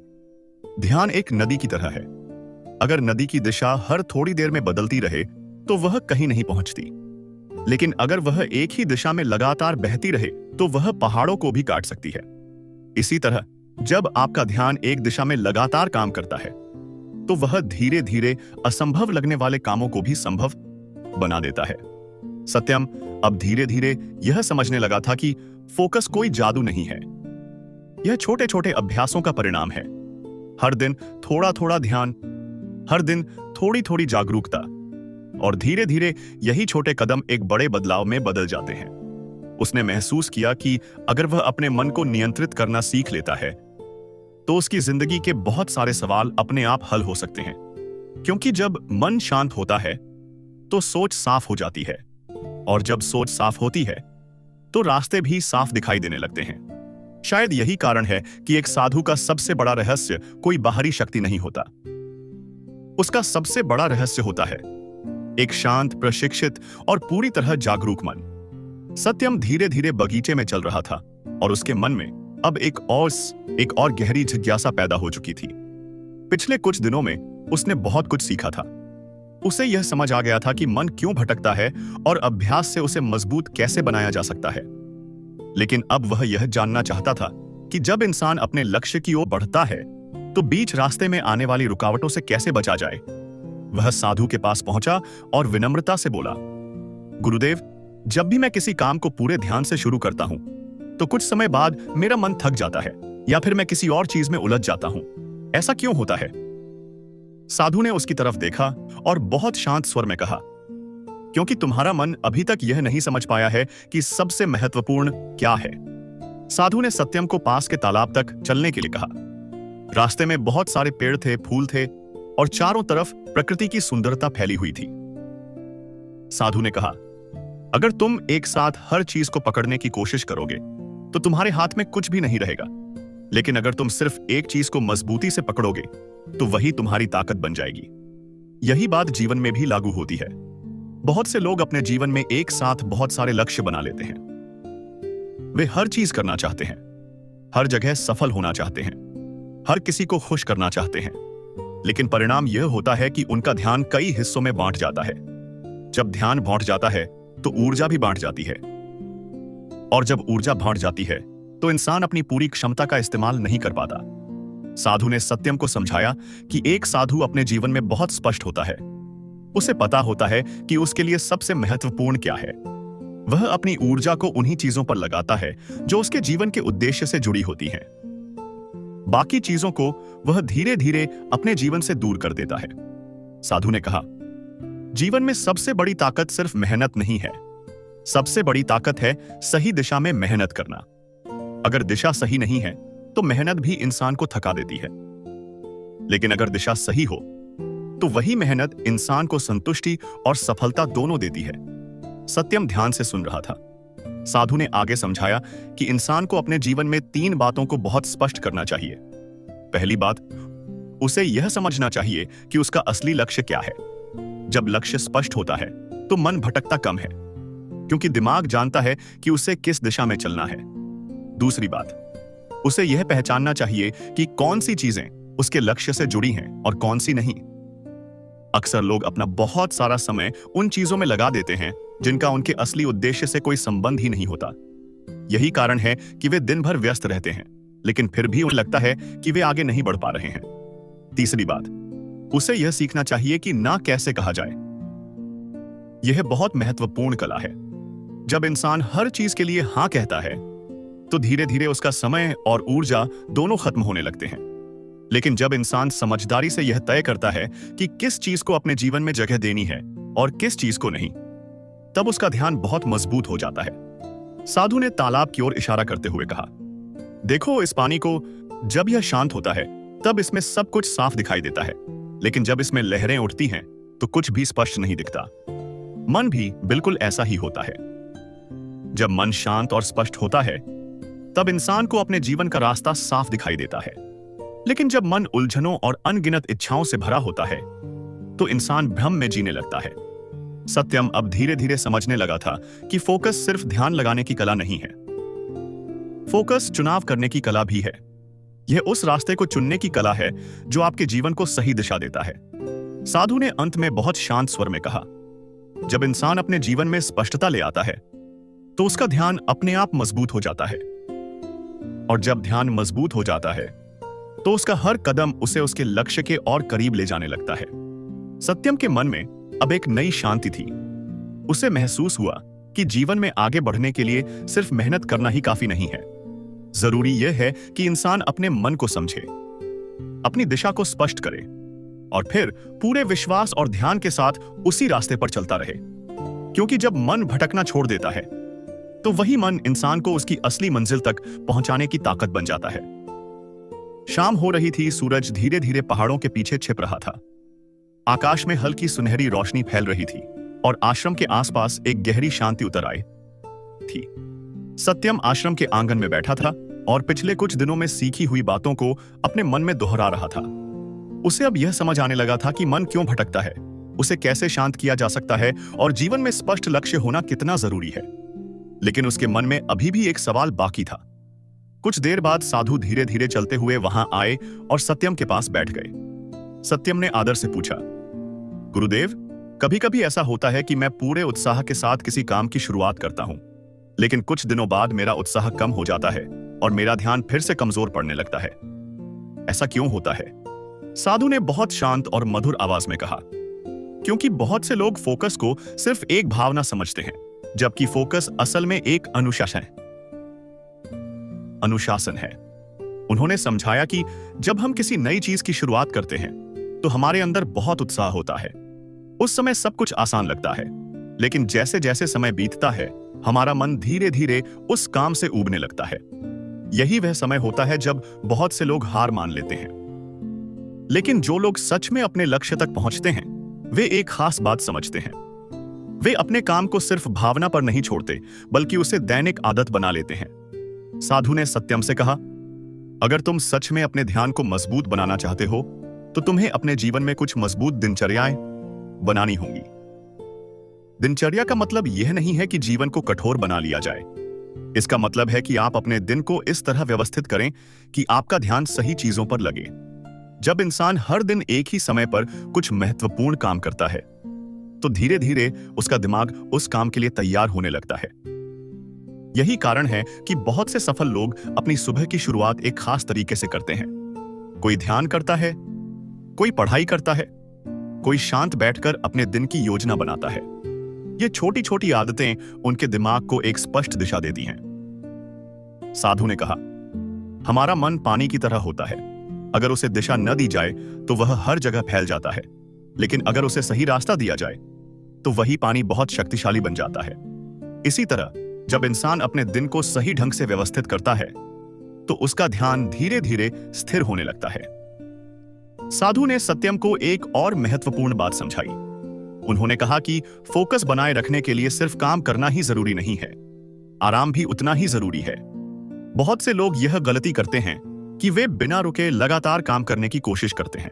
ध्यान एक नदी की तरह है। अगर नदी की दिशा हर थोड़ी देर में बदलती रहे तो वह कहीं नहीं पहुंचती, लेकिन अगर वह एक ही दिशा में लगातार बहती रहे तो वह पहाड़ों को भी काट सकती है। इसी तरह जब आपका ध्यान एक दिशा में लगातार काम करता है तो वह धीरे धीरे असंभव लगने वाले कामों को भी संभव बना देता है। सत्यम अब धीरे धीरे यह समझने लगा था कि फोकस कोई जादू नहीं है, यह छोटे छोटे अभ्यासों का परिणाम है। हर दिन थोड़ा थोड़ा ध्यान, हर दिन थोड़ी थोड़ी जागरूकता, और धीरे धीरे यही छोटे कदम एक बड़े बदलाव में बदल जाते हैं। उसने महसूस किया कि अगर वह अपने मन को नियंत्रित करना सीख लेता है तो उसकी जिंदगी के बहुत सारे सवाल अपने आप हल हो सकते हैं, क्योंकि जब मन शांत होता है तो सोच साफ हो जाती है, और जब सोच साफ होती है तो रास्ते भी साफ दिखाई देने लगते हैं। शायद यही कारण है कि एक साधु का सबसे बड़ा रहस्य कोई बाहरी शक्ति नहीं होता, उसका सबसे बड़ा रहस्य होता है एक शांत, प्रशिक्षित और पूरी तरह जागरूक मन। सत्यम धीरे धीरे बगीचे में चल रहा था और उसके मन में अब एक और गहरी जिज्ञासा पैदा हो चुकी थी। पिछले कुछ दिनों में उसने बहुत कुछ सीखा था। उसे यह समझ आ गया था कि मन क्यों भटकता है और अभ्यास से उसे मजबूत कैसे बनाया जा सकता है। लेकिन अब वह यह जानना चाहता था कि जब इंसान अपने लक्ष्य की ओर बढ़ता है तो बीच रास्ते में आने वाली रुकावटों से कैसे बचा जाए। वह साधु के पास पहुंचा और विनम्रता से बोला, गुरुदेव, जब भी मैं किसी काम को पूरे ध्यान से शुरू करता हूं तो कुछ समय बाद मेरा मन थक जाता है या फिर मैं किसी और चीज में उलझ जाता हूं। ऐसा क्यों होता है? साधु ने उसकी तरफ देखा और बहुत शांत स्वर में कहा, क्योंकि तुम्हारा मन अभी तक यह नहीं समझ पाया है कि सबसे महत्वपूर्ण क्या है। साधु ने सत्यम को पास के तालाब तक चलने के लिए कहा। रास्ते में बहुत सारे पेड़ थे, फूल थे और चारों तरफ प्रकृति की सुंदरता फैली हुई थी। साधु ने कहा, अगर तुम एक साथ हर चीज को पकड़ने की कोशिश करोगे तो तुम्हारे हाथ में कुछ भी नहीं रहेगा, लेकिन अगर तुम सिर्फ एक चीज को मजबूती से पकड़ोगे तो वही तुम्हारी ताकत बन जाएगी। यही बात जीवन में भी लागू होती है। बहुत से लोग अपने जीवन में एक साथ बहुत सारे लक्ष्य बना लेते हैं। वे हर चीज करना चाहते हैं, हर जगह सफल होना चाहते हैं, हर किसी को खुश करना चाहते हैं, लेकिन परिणाम यह होता है कि उनका ध्यान कई हिस्सों में बांट जाता है। जब ध्यान बांट जाता है तो ऊर्जा भी बांट जाती है, और जब ऊर्जा बांट जाती है तो इंसान अपनी पूरी क्षमता का इस्तेमाल नहीं कर पाता। साधु ने सत्यम को समझाया कि एक साधु अपने जीवन में बहुत स्पष्ट होता है। उसे पता होता है कि उसके लिए सबसे महत्वपूर्ण क्या है। वह अपनी ऊर्जा को उन्हीं चीजों पर लगाता है जो उसके जीवन के उद्देश्य से जुड़ी होती हैं। बाकी चीजों को वह धीरे धीरे अपने जीवन से दूर कर देता है। साधु ने कहा, जीवन में सबसे बड़ी ताकत सिर्फ मेहनत नहीं है, सबसे बड़ी ताकत है सही दिशा में मेहनत करना। अगर दिशा सही नहीं है तो मेहनत भी इंसान को थका देती है, लेकिन अगर दिशा सही हो तो वही मेहनत इंसान को संतुष्टि और सफलता दोनों देती है। सत्यम ध्यान से सुन रहा था। साधु ने आगे समझाया कि इंसान को अपने जीवन में 3 बातों को बहुत स्पष्ट करना चाहिए। पहली बात, उसे यह समझना चाहिए कि उसका असली लक्ष्य क्या है। जब लक्ष्य स्पष्ट होता है तो मन भटकता कम है, क्योंकि दिमाग जानता है कि उसे किस दिशा में चलना है। दूसरी बात, उसे यह पहचानना चाहिए कि कौन सी चीजें उसके लक्ष्य से जुड़ी हैं और कौन सी नहीं। अक्सर लोग अपना बहुत सारा समय उन चीजों में लगा देते हैं जिनका उनके असली उद्देश्य से कोई संबंध ही नहीं होता। यही कारण है कि वे दिन भर व्यस्त रहते हैं, लेकिन फिर भी उन्हें लगता है कि वे आगे नहीं बढ़ पा रहे हैं। तीसरी बात, उसे यह सीखना चाहिए कि ना कैसे कहा जाए। यह बहुत महत्वपूर्ण कला है। जब इंसान हर चीज के लिए हां कहता है तो धीरे धीरे उसका समय और ऊर्जा दोनों खत्म होने लगते हैं। लेकिन जब इंसान समझदारी से यह तय करता है कि किस चीज को अपने जीवन में जगह देनी है और किस चीज को नहीं, तब उसका ध्यान बहुत मजबूत हो जाता है। साधु ने तालाब की ओर इशारा करते हुए कहा, देखो इस पानी को, जब यह शांत होता है तब इसमें सब कुछ साफ दिखाई देता है, लेकिन जब इसमें लहरें उठती हैं तो कुछ भी स्पष्ट नहीं दिखता। मन भी बिल्कुल ऐसा ही होता है। जब मन शांत और स्पष्ट होता है तब इंसान को अपने जीवन का रास्ता साफ दिखाई देता है, लेकिन जब मन उलझनों और अनगिनत इच्छाओं से भरा होता है तो इंसान भ्रम में जीने लगता है। सत्यम अब धीरे धीरे समझने लगा था कि फोकस सिर्फ ध्यान लगाने की कला नहीं है, फोकस चुनाव करने की कला भी है। यह उस रास्ते को चुनने की कला है जो आपके जीवन को सही दिशा देता है। साधु ने अंत में बहुत शांत स्वर में कहा, जब इंसान अपने जीवन में स्पष्टता ले आता है तो उसका ध्यान अपने आप मजबूत हो जाता है, और जब ध्यान मजबूत हो जाता है तो उसका हर कदम उसे उसके लक्ष्य के और करीब ले जाने लगता है। सत्यम के मन में अब एक नई शांति थी। उसे महसूस हुआ कि जीवन में आगे बढ़ने के लिए सिर्फ मेहनत करना ही काफी नहीं है। जरूरी यह है कि इंसान अपने मन को समझे, अपनी दिशा को स्पष्ट करे और फिर पूरे विश्वास और ध्यान के साथ उसी रास्ते पर चलता रहे। क्योंकि जब मन भटकना छोड़ देता है तो वही मन इंसान को उसकी असली मंजिल तक पहुंचाने की ताकत बन जाता है। शाम हो रही थी, सूरज धीरे धीरे पहाड़ों के पीछे छिप रहा था। आकाश में हल्की सुनहरी रोशनी फैल रही थी और आश्रम के आसपास एक गहरी शांति उतर आई थी। सत्यम आश्रम के आंगन में बैठा था और पिछले कुछ दिनों में सीखी हुई बातों को अपने मन में दोहरा रहा था। उसे अब यह समझ आने लगा था कि मन क्यों भटकता है, उसे कैसे शांत किया जा सकता है और जीवन में स्पष्ट लक्ष्य होना कितना जरूरी है। लेकिन उसके मन में अभी भी एक सवाल बाकी था। कुछ देर बाद साधु धीरे धीरे चलते हुए वहां आए और सत्यम के पास बैठ गए। सत्यम ने आदर से पूछा, गुरुदेव, कभी कभी ऐसा होता है कि मैं पूरे उत्साह के साथ किसी काम की शुरुआत करता हूं, लेकिन कुछ दिनों बाद मेरा उत्साह कम हो जाता है और मेरा ध्यान फिर से कमजोर पड़ने लगता है। ऐसा क्यों होता है? साधु ने बहुत शांत और मधुर आवाज में कहा, क्योंकि बहुत से लोग फोकस को सिर्फ एक भावना समझते हैं, जबकि फोकस असल में एक अनुशासन है। उन्होंने समझाया कि जब हम किसी नई चीज की शुरुआत करते हैं तो हमारे अंदर बहुत उत्साह होता है। उस समय सब कुछ आसान लगता है, लेकिन जैसे जैसे समय बीतता है हमारा मन धीरे धीरे उस काम से ऊबने लगता है। यही वह समय होता है जब बहुत से लोग हार मान लेते हैं। लेकिन जो लोग सच में अपने लक्ष्य तक पहुंचते हैं वे एक खास बात समझते हैं। वे अपने काम को सिर्फ भावना पर नहीं छोड़ते, बल्कि उसे दैनिक आदत बना लेते हैं। साधु ने सत्यम से कहा, अगर तुम सच में अपने ध्यान को मजबूत बनाना चाहते हो तो तुम्हें अपने जीवन में कुछ मजबूत दिनचर्याएं बनानी होंगी। दिनचर्या का मतलब यह नहीं है कि जीवन को कठोर बना लिया जाए। इसका मतलब है कि आप अपने दिन को इस तरह व्यवस्थित करें कि आपका ध्यान सही चीजों पर लगे। जब इंसान हर दिन एक ही समय पर कुछ महत्वपूर्ण काम करता है तो धीरे धीरे उसका दिमाग उस काम के लिए तैयार होने लगता है। यही कारण है कि बहुत से सफल लोग अपनी सुबह की शुरुआत एक खास तरीके से करते हैं। कोई ध्यान करता है, कोई पढ़ाई करता है, कोई शांत बैठकर अपने दिन की योजना बनाता है। ये छोटी छोटी आदतें उनके दिमाग को एक स्पष्ट दिशा देती हैं। साधु ने कहा, हमारा मन पानी की तरह होता है। अगर उसे दिशा न दी जाए तो वह हर जगह फैल जाता है, लेकिन अगर उसे सही रास्ता दिया जाए तो वही पानी बहुत शक्तिशाली बन जाता है। इसी तरह जब इंसान अपने दिन को सही ढंग से व्यवस्थित करता है तो उसका ध्यान धीरे धीरे स्थिर होने लगता है। साधु ने सत्यम को एक और महत्वपूर्ण बात समझाई। उन्होंने कहा कि फोकस बनाए रखने के लिए सिर्फ काम करना ही जरूरी नहीं है, आराम भी उतना ही जरूरी है। बहुत से लोग यह गलती करते हैं कि वे बिना रुके लगातार काम करने की कोशिश करते हैं।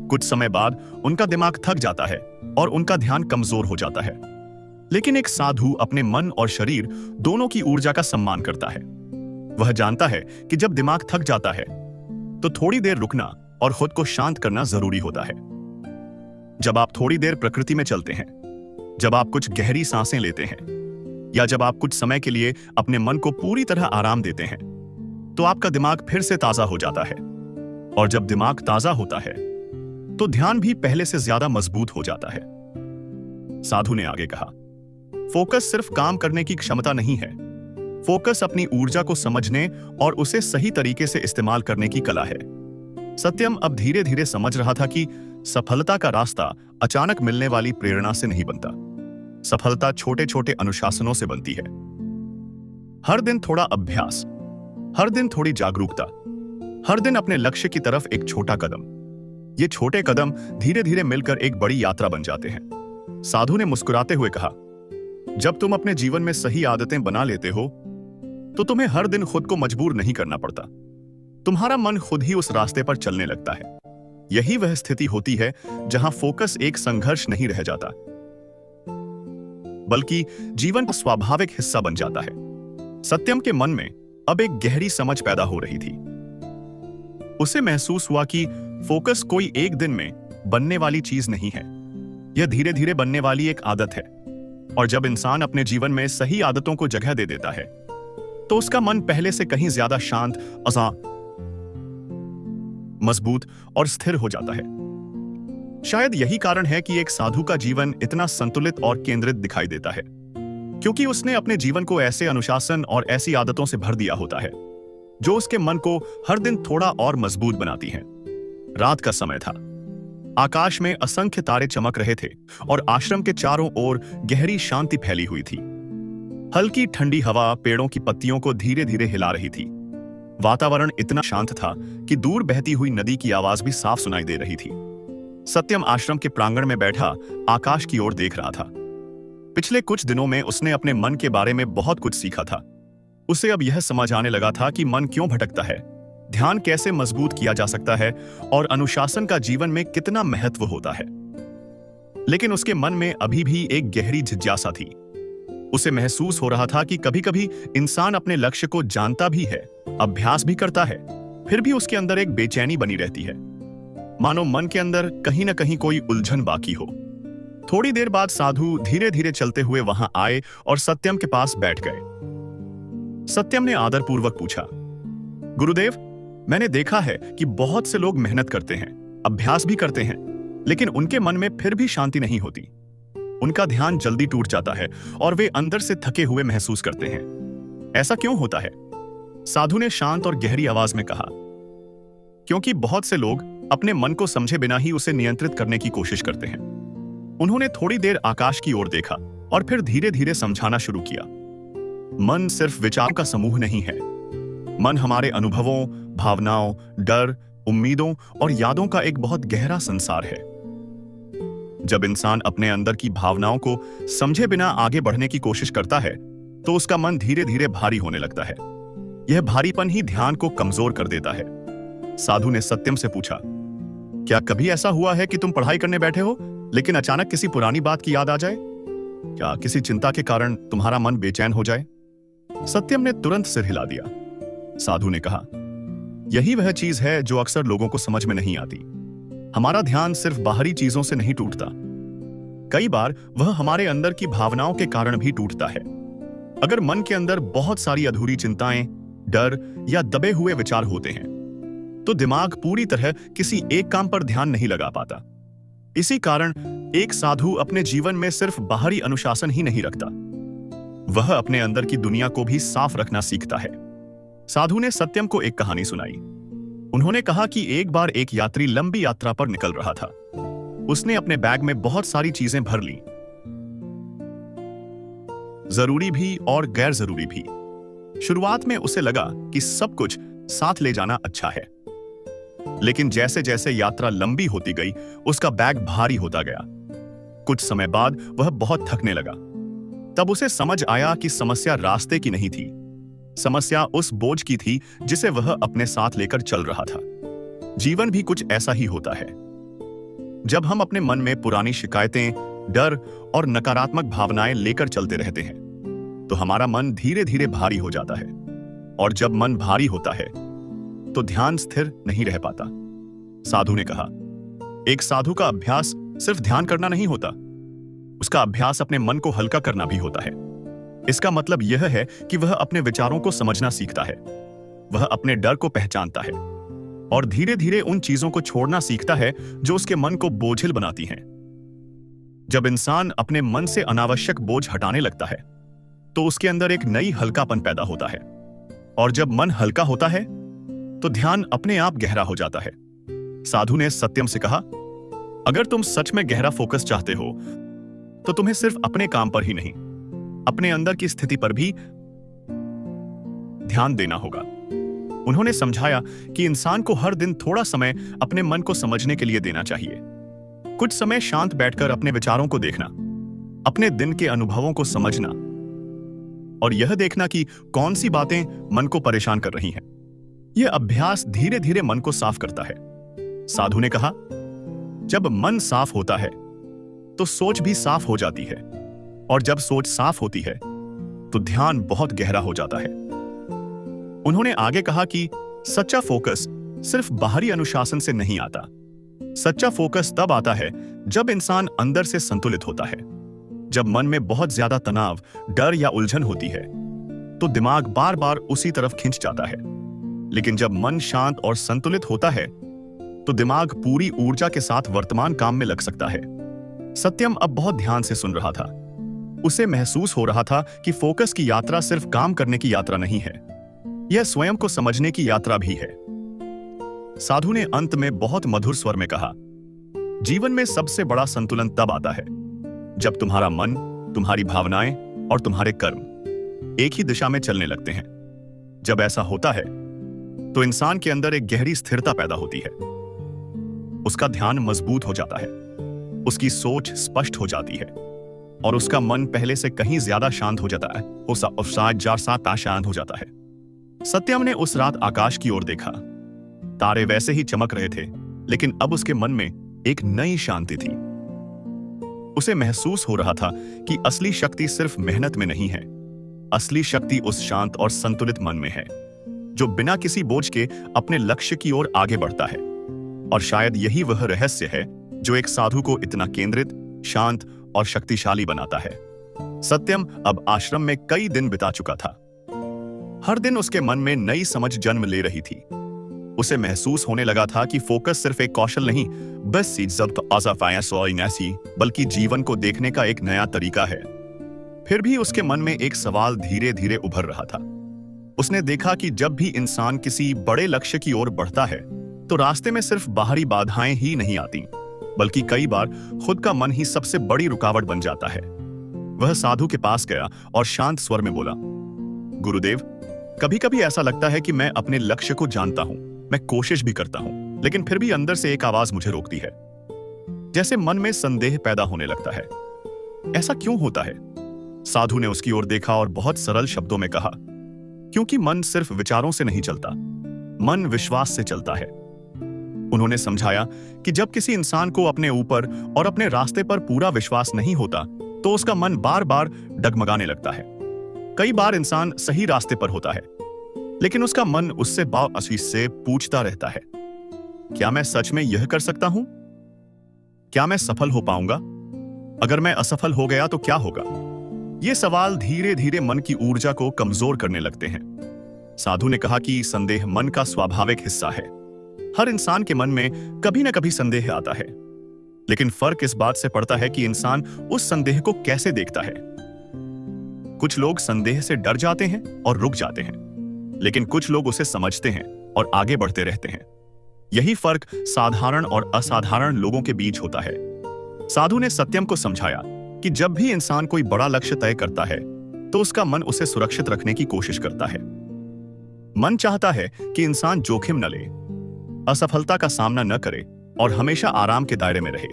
कुछ समय बाद उनका दिमाग थक जाता है और उनका ध्यान कमजोर हो जाता है। लेकिन एक साधु अपने मन और शरीर दोनों की ऊर्जा का सम्मान करता है। वह जानता है कि जब दिमाग थक जाता है तो थोड़ी देर रुकना और खुद को शांत करना जरूरी होता है। जब आप थोड़ी देर प्रकृति में चलते हैं, जब आप कुछ गहरी सांसें लेते हैं, या जब आप कुछ समय के लिए अपने मन को पूरी तरह आराम देते हैं, तो आपका दिमाग फिर से ताजा हो जाता है। और जब दिमाग ताजा होता है तो ध्यान भी पहले से ज्यादा मजबूत हो जाता है। साधु ने आगे कहा, फोकस सिर्फ काम करने की क्षमता नहीं है, फोकस अपनी ऊर्जा को समझने और उसे सही तरीके से इस्तेमाल करने की कला है। सत्यम अब धीरे धीरे समझ रहा था कि सफलता का रास्ता अचानक मिलने वाली प्रेरणा से नहीं बनता। सफलता छोटे छोटे अनुशासनों से बनती है। हर दिन थोड़ा अभ्यास, हर दिन थोड़ी जागरूकता, हर दिन अपने लक्ष्य की तरफ एक छोटा कदम। ये छोटे कदम धीरे धीरे मिलकर एक बड़ी यात्रा बन जाते हैं। साधु ने मुस्कुराते हुए कहा, जब तुम अपने जीवन में सही आदतें बना लेते हो तो तुम्हें हर दिन खुद को मजबूर नहीं करना पड़ता। तुम्हारा मन खुद ही उस रास्ते पर चलने लगता है। यही वह स्थिति होती है जहां फोकस एक संघर्ष नहीं रह जाता, बल्कि जीवन का स्वाभाविक हिस्सा बन जाता है। सत्यम के मन में अब एक गहरी समझ पैदा हो रही थी। उसे महसूस हुआ कि फोकस कोई एक दिन में बनने वाली चीज नहीं है, यह धीरे धीरे बनने वाली एक आदत है। और जब इंसान अपने जीवन में सही आदतों को जगह दे देता है तो उसका मन पहले से कहीं ज्यादा शांत, मजबूत और स्थिर हो जाता है। शायद यही कारण है कि एक साधु का जीवन इतना संतुलित और केंद्रित दिखाई देता है, क्योंकि उसने अपने जीवन को ऐसे अनुशासन और ऐसी आदतों से भर दिया होता है जो उसके मन को हर दिन थोड़ा और मजबूत बनाती हैं। रात का समय था। आकाश में असंख्य तारे चमक रहे थे और आश्रम के चारों ओर गहरी शांति फैली हुई थी। हल्की ठंडी हवा पेड़ों की पत्तियों को धीरे धीरे हिला रही थी। वातावरण इतना शांत था कि दूर बहती हुई नदी की आवाज भी साफ सुनाई दे रही थी। सत्यम आश्रम के प्रांगण में बैठा आकाश की ओर देख रहा था। पिछले कुछ दिनों में उसने अपने मन के बारे में बहुत कुछ सीखा था। उसे अब यह समझ आने लगा था कि मन क्यों भटकता है, ध्यान कैसे मजबूत किया जा सकता है और अनुशासन का जीवन में कितना महत्व होता है। लेकिन उसके मन में अभी भी एक गहरी जिज्ञासा थी। उसे महसूस हो रहा था कि कभी-कभी इंसान अपने लक्ष्य को जानता भी है, अभ्यास भी करता है, फिर भी उसके अंदर एक बेचैनी बनी रहती है, मानो मन के अंदर कहीं ना कहीं कोई उलझन बाकी हो। थोड़ी देर बाद साधु धीरे धीरे चलते हुए वहां आए और सत्यम के पास बैठ गए। सत्यम ने आदरपूर्वक पूछा, गुरुदेव, मैंने देखा है कि बहुत से लोग मेहनत करते हैं, अभ्यास भी करते हैं, लेकिन उनके मन में फिर भी शांति नहीं होती। उनका ध्यान जल्दी टूट जाता है और वे अंदर से थके हुए महसूस करते हैं। ऐसा क्यों होता है? साधु ने शांत और गहरी आवाज में कहा, क्योंकि बहुत से लोग अपने मन को समझे बिना ही उसे नियंत्रित करने की कोशिश करते हैं। उन्होंने थोड़ी देर आकाश की ओर देखा और फिर धीरे धीरे समझाना शुरू किया। मन सिर्फ विचारों का समूह नहीं है। मन हमारे अनुभवों, भावनाओं, डर, उम्मीदों और यादों का एक बहुत गहरा संसार है। जब इंसान अपने अंदर की भावनाओं को समझे बिना आगे बढ़ने की कोशिश करता है तो उसका मन धीरे धीरे भारी होने लगता है। यह भारीपन ही ध्यान को कमजोर कर देता है। साधु ने सत्यम से पूछा, क्या कभी ऐसा हुआ है कि तुम पढ़ाई करने बैठे हो लेकिन अचानक किसी पुरानी बात की याद आ जाए? क्या किसी चिंता के कारण तुम्हारा मन बेचैन हो जाए? सत्यम ने तुरंत सिर हिला दिया। साधु ने कहा, यही वह चीज है जो अक्सर लोगों को समझ में नहीं आती। हमारा ध्यान सिर्फ बाहरी चीजों से नहीं टूटता, कई बार वह हमारे अंदर की भावनाओं के कारण भी टूटता है। अगर मन के अंदर बहुत सारी अधूरी चिंताएं, डर या दबे हुए विचार होते हैं तो दिमाग पूरी तरह किसी एक काम पर ध्यान नहीं लगा पाता। इसी कारण एक साधु अपने जीवन में सिर्फ बाहरी अनुशासन ही नहीं रखता, वह अपने अंदर की दुनिया को भी साफ रखना सीखता है। साधु ने सत्यम को एक कहानी सुनाई। उन्होंने कहा कि एक बार एक यात्री लंबी यात्रा पर निकल रहा था। उसने अपने बैग में बहुत सारी चीजें भर ली, जरूरी भी और गैर जरूरी भी। शुरुआत में उसे लगा कि सब कुछ साथ ले जाना अच्छा है, लेकिन जैसे जैसे यात्रा लंबी होती गई उसका बैग भारी होता गया। कुछ समय बाद वह बहुत थकने लगा। तब उसे समझ आया कि समस्या रास्ते की नहीं थी, समस्या उस बोझ की थी जिसे वह अपने साथ लेकर चल रहा था। जीवन भी कुछ ऐसा ही होता है। जब हम अपने मन में पुरानी शिकायतें, डर और नकारात्मक भावनाएं लेकर चलते रहते हैं तो हमारा मन धीरे धीरे भारी हो जाता है, और जब मन भारी होता है तो ध्यान स्थिर नहीं रह पाता। साधु ने कहा, एक साधु का अभ्यास सिर्फ ध्यान करना नहीं होता, उसका अभ्यास अपने मन को हल्का करना भी होता है। इसका मतलब यह है कि वह अपने विचारों को समझना सीखता है, वह अपने डर को पहचानता है और धीरे धीरे उन चीजों को छोड़ना सीखता है जो उसके मन को बोझिल बनाती हैं। जब इंसान अपने मन से अनावश्यक बोझ हटाने लगता है तो उसके अंदर एक नई हल्कापन पैदा होता है, और जब मन हल्का होता है तो ध्यान अपने आप गहरा हो जाता है। साधु ने सत्यम से कहा, अगर तुम सच में गहरा फोकस चाहते हो तो तुम्हें सिर्फ अपने काम पर ही नहीं, अपने अंदर की स्थिति पर भी ध्यान देना होगा। उन्होंने समझाया कि इंसान को हर दिन थोड़ा समय अपने मन को समझने के लिए देना चाहिए। कुछ समय शांत बैठकर अपने विचारों को देखना, अपने दिन के अनुभवों को समझना और यह देखना कि कौन सी बातें मन को परेशान कर रही हैं। यह अभ्यास धीरे धीरे मन को साफ करता है। साधु ने कहा, जब मन साफ होता है तो सोच भी साफ हो जाती है, और जब सोच साफ होती है तो ध्यान बहुत गहरा हो जाता है। उन्होंने आगे कहा कि सच्चा फोकस सिर्फ बाहरी अनुशासन से नहीं आता। सच्चा फोकस तब आता है जब इंसान अंदर से संतुलित होता है। जब मन में बहुत ज्यादा तनाव, डर या उलझन होती है तो दिमाग बार बार उसी तरफ खिंच जाता है। लेकिन जब मन शांत और संतुलित होता है तो दिमाग पूरी ऊर्जा के साथ वर्तमान काम में लग सकता है। सत्यम अब बहुत ध्यान से सुन रहा था। उसे महसूस हो रहा था कि फोकस की यात्रा सिर्फ काम करने की यात्रा नहीं है, यह स्वयं को समझने की यात्रा भी है। साधु ने अंत में बहुत मधुर स्वर में कहा, जीवन में सबसे बड़ा संतुलन तब आता है जब तुम्हारा मन, तुम्हारी भावनाएं और तुम्हारे कर्म एक ही दिशा में चलने लगते हैं। जब ऐसा होता है तो इंसान के अंदर एक गहरी स्थिरता पैदा होती है। उसका ध्यान मजबूत हो जाता है, उसकी सोच स्पष्ट हो जाती है और उसका मन पहले से कहीं ज्यादा शांत हो जाता है। शांत हो जाता है। सत्यम ने उस रात आकाश की ओर देखा। तारे वैसे ही चमक रहे थे, लेकिन अब उसके मन में एक नई शांति थी। उसे महसूस हो रहा था कि असली शक्ति सिर्फ मेहनत में नहीं है, असली शक्ति उस शांत और संतुलित मन में है जो बिना किसी बोझ के अपने लक्ष्य की ओर आगे बढ़ता है। और शायद यही वह रहस्य है जो एक साधु को इतना केंद्रित, शांत और शक्तिशाली बनाता है। सत्यम अब आश्रम में कई दिन बिता चुका था। हर दिन उसके मन में नई समझ जन्म ले रही थी। उसे महसूस होने लगा था कि फोकस सिर्फ एक कौशल नहीं, बल्कि जीवन को देखने का एक नया तरीका है। फिर भी उसके मन में एक सवाल धीरे धीरे उभर रहा था। उसने देखा कि जब भी इंसान किसी बड़े लक्ष्य की ओर बढ़ता है तो रास्ते में सिर्फ बाहरी बाधाएं ही नहीं आती, बल्कि कई बार खुद का मन ही सबसे बड़ी रुकावट बन जाता है। वह साधु के पास गया और शांत स्वर में बोला, गुरुदेव, कभी कभी ऐसा लगता है कि मैं अपने लक्ष्य को जानता हूं, मैं कोशिश भी करता हूं, लेकिन फिर भी अंदर से एक आवाज मुझे रोकती है। जैसे मन में संदेह पैदा होने लगता है। ऐसा क्यों होता है? साधु ने उसकी ओर देखा और बहुत सरल शब्दों में कहा, क्योंकि मन सिर्फ विचारों से नहीं चलता, मन विश्वास से चलता है। उन्होंने समझाया कि जब किसी इंसान को अपने ऊपर और अपने रास्ते पर पूरा विश्वास नहीं होता तो उसका मन बार बार डगमगाने लगता है। कई बार इंसान सही रास्ते पर होता है, लेकिन उसका मन उससे बावजह से पूछता रहता है, क्या मैं सच में यह कर सकता हूं? क्या मैं सफल हो पाऊंगा? अगर मैं असफल हो गया तो क्या होगा? ये सवाल धीरे धीरे मन की ऊर्जा को कमजोर करने लगते हैं। साधु ने कहा कि संदेह मन का स्वाभाविक हिस्सा है। हर इंसान के मन में कभी न कभी संदेह आता है, लेकिन फर्क इस बात से पड़ता है कि इंसान उस संदेह को कैसे देखता है। कुछ लोग संदेह से डर जाते हैं और रुक जाते हैं, लेकिन कुछ लोग उसे समझते हैं और आगे बढ़ते रहते हैं। यही फर्क साधारण और असाधारण लोगों के बीच होता है। साधु ने सत्यम को समझाया कि जब भी इंसान कोई बड़ा लक्ष्य तय करता है तो उसका मन उसे सुरक्षित रखने की कोशिश करता है। मन चाहता है कि इंसान जोखिम न ले, असफलता का सामना न करे और हमेशा आराम के दायरे में रहे।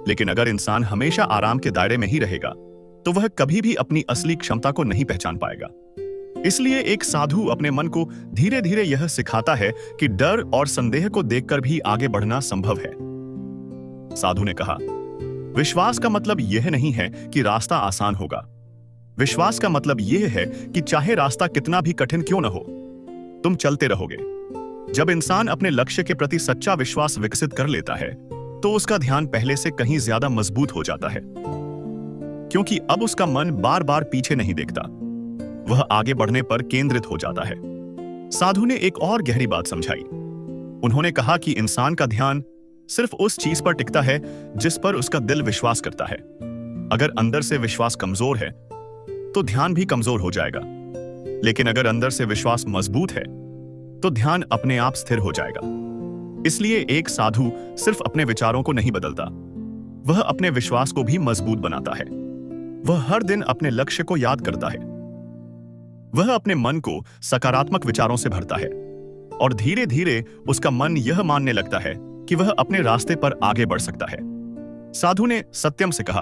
लेकिन अगर इंसान हमेशा आराम के दायरे में ही रहेगा तो वह कभी भी अपनी असली क्षमता को नहीं पहचान पाएगा। इसलिए एक साधु अपने मन को धीरे धीरे यह सिखाता है कि डर और संदेह को देखकर भी आगे बढ़ना संभव है। साधु ने कहा, विश्वास का मतलब यह नहीं है कि रास्ता आसान होगा। विश्वास का मतलब यह है कि चाहे रास्ता कितना भी कठिन क्यों न हो, तुम चलते रहोगे। जब इंसान अपने लक्ष्य के प्रति सच्चा विश्वास विकसित कर लेता है तो उसका ध्यान पहले से कहीं ज्यादा मजबूत हो जाता है, क्योंकि अब उसका मन बार बार पीछे नहीं देखता, वह आगे बढ़ने पर केंद्रित हो जाता है। साधु ने एक और गहरी बात समझाई। उन्होंने कहा कि इंसान का ध्यान सिर्फ उस चीज पर टिकता है जिस पर उसका दिल विश्वास करता है। अगर अंदर से विश्वास कमजोर है तो ध्यान भी कमजोर हो जाएगा, लेकिन अगर अंदर से विश्वास मजबूत है तो ध्यान अपने आप स्थिर हो जाएगा। इसलिए एक साधु सिर्फ अपने विचारों को नहीं बदलता, वह अपने विश्वास को भी मजबूत बनाता है। वह हर दिन अपने लक्ष्य को याद करता है, वह अपने मन को सकारात्मक विचारों से भरता है और धीरे धीरे उसका मन यह मानने लगता है कि वह अपने रास्ते पर आगे बढ़ सकता है। साधु ने सत्यम से कहा,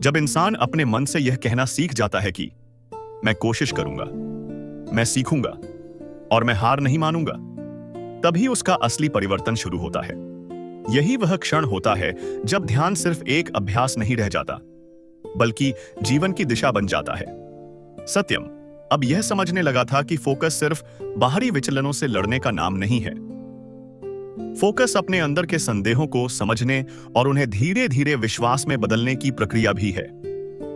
जब इंसान अपने मन से यह कहना सीख जाता है कि मैं कोशिश करूंगा, मैं सीखूंगा और मैं हार नहीं मानूंगा, तभी उसका असली परिवर्तन शुरू होता है। यही वह क्षण होता है जब ध्यान सिर्फ एक अभ्यास नहीं रह जाता, बल्कि जीवन की दिशा बन जाता है। सत्यम अब यह समझने लगा था कि फोकस सिर्फ बाहरी विचलनों से लड़ने का नाम नहीं है। फोकस अपने अंदर के संदेहों को समझने और उन्हें धीरे धीरे विश्वास में बदलने की प्रक्रिया भी है।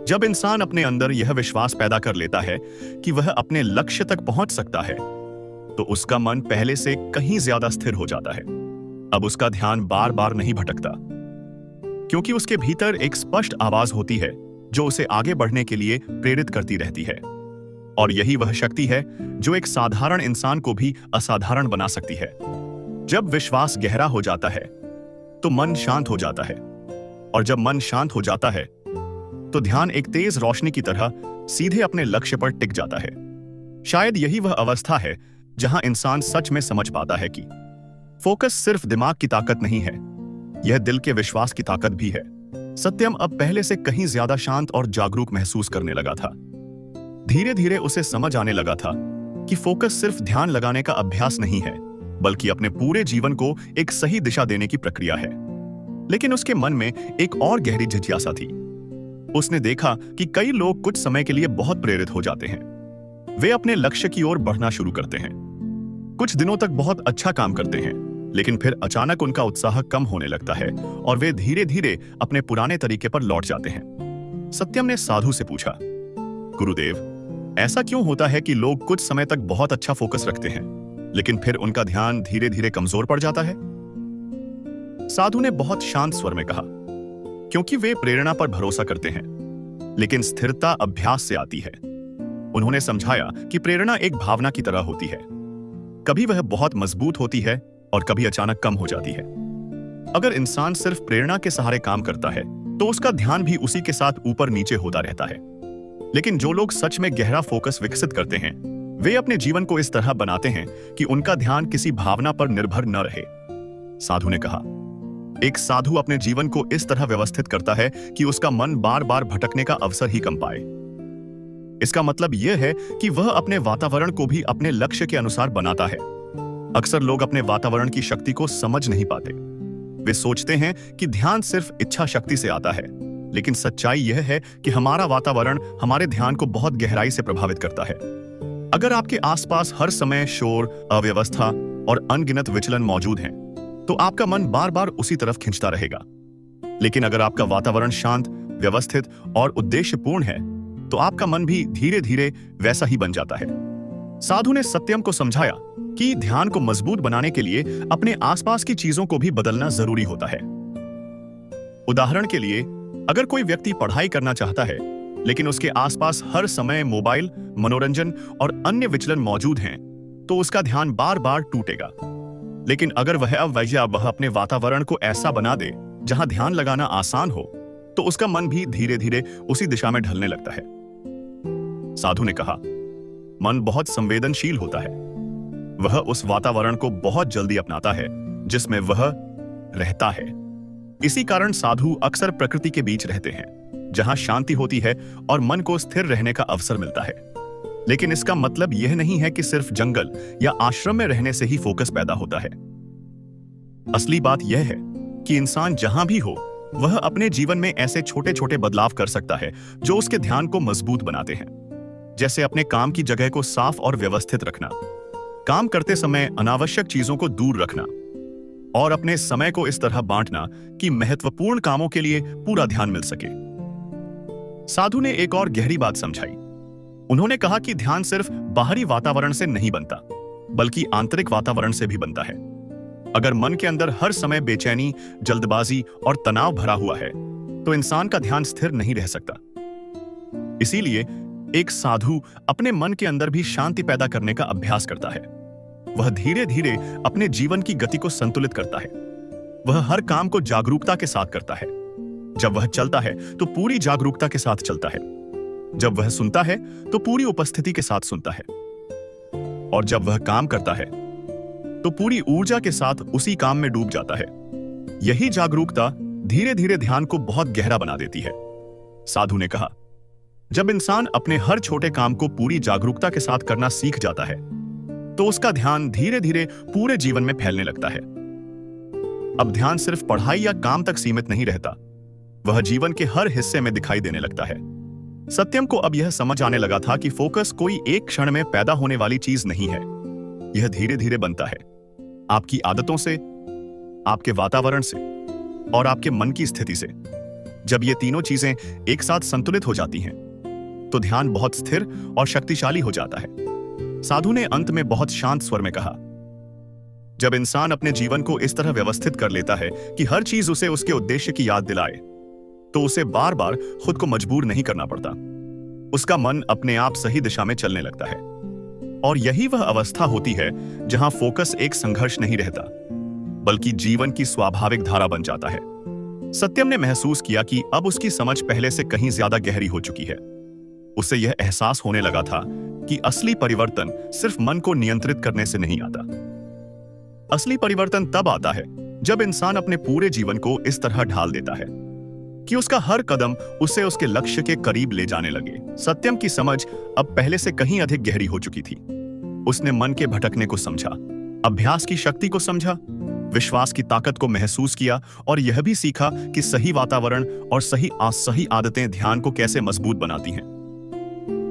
जब इंसान अपने अंदर यह विश्वास पैदा कर लेता है कि वह अपने लक्ष्य तक पहुंच सकता है, तो उसका मन पहले से कहीं ज्यादा स्थिर हो जाता है। अब उसका ध्यान बार बार नहीं भटकता, क्योंकि उसके भीतर एक स्पष्ट आवाज होती है जो उसे आगे बढ़ने के लिए प्रेरित करती रहती है। और यही वह शक्ति है जो एक साधारण इंसान को भी असाधारण बना सकती है। जब विश्वास गहरा हो जाता है तो मन शांत हो जाता है, और जब मन शांत हो जाता है तो ध्यान एक तेज रोशनी की तरह सीधे अपने लक्ष्य पर टिक जाता है। शायद यही वह अवस्था है जहां इंसान सच में समझ पाता है कि फोकस सिर्फ दिमाग की ताकत नहीं है, यह दिल के विश्वास की ताकत भी है। सत्यम अब पहले से कहीं ज्यादा शांत और जागरूक महसूस करने लगा था। धीरे धीरे उसे समझ आने लगा था कि फोकस सिर्फ ध्यान लगाने का अभ्यास नहीं है, बल्कि अपने पूरे जीवन को एक सही दिशा देने की प्रक्रिया है। लेकिन उसके मन में एक और गहरी जिज्ञासा थी। उसने देखा कि कई लोग कुछ समय के लिए बहुत प्रेरित हो जाते हैं। वे अपने लक्ष्य की ओर बढ़ना शुरू करते हैं, कुछ दिनों तक बहुत अच्छा काम करते हैं, लेकिन फिर अचानक उनका उत्साह कम होने लगता है और वे धीरे धीरे अपने पुराने तरीके पर लौट जाते हैं। सत्यम ने साधु से पूछा, गुरुदेव, ऐसा क्यों होता है कि लोग कुछ समय तक बहुत अच्छा फोकस रखते हैं, लेकिन फिर उनका ध्यान धीरे धीरे कमजोर पड़ जाता है? साधु ने बहुत शांत स्वर में कहा, क्योंकि वे प्रेरणा पर भरोसा करते हैं, लेकिन स्थिरता अभ्यास से आती है। उन्होंने समझाया कि प्रेरणा एक भावना की तरह होती है, कभी वह बहुत मजबूत होती है और कभी अचानक कम हो जाती है। अगर इंसान सिर्फ प्रेरणा के सहारे काम करता है तो उसका ध्यान भी उसी के साथ ऊपर नीचे होता रहता है। लेकिन जो लोग सच में गहरा फोकस विकसित करते हैं, वे अपने जीवन को इस तरह बनाते हैं कि उनका ध्यान किसी भावना पर निर्भर न रहे। साधु ने कहा, एक साधु अपने जीवन को इस तरह व्यवस्थित करता है कि उसका मन बार बार भटकने का अवसर ही कम पाए। इसका मतलब यह है कि वह अपने वातावरण को भी अपने लक्ष्य के अनुसार बनाता है। अक्सर लोग अपने वातावरण की शक्ति को समझ नहीं पाते। वे सोचते हैं कि ध्यान सिर्फ इच्छा शक्ति से आता है, लेकिन सच्चाई यह है कि हमारा वातावरण हमारे ध्यान को बहुत गहराई से प्रभावित करता है। अगर आपके आसपास हर समय शोर, अव्यवस्था और अनगिनत विचलन मौजूद हैं, तो आपका मन बार बार उसी तरफ खिंचता रहेगा। लेकिन अगर आपका वातावरण शांत, व्यवस्थित और उद्देश्यपूर्ण है, तो आपका मन भी धीरे धीरे वैसा ही बन जाता है। साधु ने सत्यम को समझाया कि ध्यान को मजबूत बनाने के लिए अपने आसपास की चीजों को भी बदलना जरूरी होता है। उदाहरण के लिए, अगर कोई व्यक्ति पढ़ाई करना चाहता है, लेकिन उसके आसपास हर समय मोबाइल, मनोरंजन और अन्य विचलन मौजूद हैं, तो उसका ध्यान बार बार टूटेगा। लेकिन अगर वह अपने वातावरण को ऐसा बना दे जहां ध्यान लगाना आसान हो, तो उसका मन भी धीरे धीरे उसी दिशा में ढलने लगता है। साधु ने कहा, मन बहुत संवेदनशील होता है। वह उस वातावरण को बहुत जल्दी अपनाता है जिसमें वह रहता है। इसी कारण साधु अक्सर प्रकृति के बीच रहते हैं, जहां शांति होती है और मन को स्थिर रहने का अवसर मिलता है। लेकिन इसका मतलब यह नहीं है कि सिर्फ जंगल या आश्रम में रहने से ही फोकस पैदा होता है। असली बात यह है कि इंसान जहां भी हो, वह अपने जीवन में ऐसे छोटे छोटे बदलाव कर सकता है जो उसके ध्यान को मजबूत बनाते हैं। जैसे अपने काम की जगह को साफ और व्यवस्थित रखना, काम करते समय अनावश्यक चीजों को दूर रखना, और अपने समय को इस तरह बांटना कि महत्वपूर्ण कामों के लिए पूरा ध्यान मिल सके। साधु ने एक और गहरी बात समझाई। उन्होंने कहा कि ध्यान सिर्फ बाहरी वातावरण से नहीं बनता, बल्कि आंतरिक वातावरण से भी बनता है। अगर मन के अंदर हर समय बेचैनी, जल्दबाजी और तनाव भरा हुआ है, तो इंसान का ध्यान स्थिर नहीं रह सकता। इसीलिए एक साधु अपने मन के अंदर भी शांति पैदा करने का अभ्यास करता है। वह धीरे धीरे अपने जीवन की गति को संतुलित करता है। वह हर काम को जागरूकता के साथ करता है। जब वह चलता है तो पूरी जागरूकता के साथ चलता है। जब वह सुनता है तो पूरी उपस्थिति के साथ सुनता है। और जब वह काम करता है तो पूरी ऊर्जा के साथ उसी काम में डूब जाता है। यही जागरूकता धीरे धीरे ध्यान को बहुत गहरा बना देती है। साधु ने कहा, जब इंसान अपने हर छोटे काम को पूरी जागरूकता के साथ करना सीख जाता है, तो उसका ध्यान धीरे धीरे पूरे जीवन में फैलने लगता है। अब ध्यान सिर्फ पढ़ाई या काम तक सीमित नहीं रहता, वह जीवन के हर हिस्से में दिखाई देने लगता है। सत्यम को अब यह समझ आने लगा था कि फोकस कोई एक क्षण में पैदा होने वाली चीज नहीं है, यह धीरे धीरे बनता है, आपकी आदतों से, आपके वातावरण से और आपके मन की स्थिति से। जब ये तीनों चीजें एक साथ संतुलित हो जाती हैं, तो ध्यान बहुत स्थिर और शक्तिशाली हो जाता है। साधु ने अंत में बहुत शांत स्वर में कहा, जब इंसान अपने जीवन को इस तरह व्यवस्थित कर लेता है कि हर चीज उसे उसके उद्देश्य की याद दिलाए, तो उसे बार बार खुद को मजबूर नहीं करना पड़ता। उसका मन अपने आप सही दिशा में चलने लगता है। और यही वह अवस्था होती है जहां फोकस एक संघर्ष नहीं रहता, बल्कि जीवन की स्वाभाविक धारा बन जाता है। सत्यम ने महसूस किया कि अब उसकी समझ पहले से कहीं ज्यादा गहरी हो चुकी है। उसे यह एहसास होने लगा था कि असली परिवर्तन सिर्फ मन को नियंत्रित करने से नहीं आता। असली परिवर्तन तब आता है जब इंसान अपने पूरे जीवन को इस तरह ढाल देता है कि उसका हर कदम उसे उसके लक्ष्य के करीब ले जाने लगे। सत्यम की समझ अब पहले से कहीं अधिक गहरी हो चुकी थी। उसने मन के भटकने को समझा, अभ्यास की शक्ति को समझा, विश्वास की ताकत को महसूस किया और यह भी सीखा कि सही वातावरण और सही आदतें ध्यान को कैसे मजबूत बनाती हैं।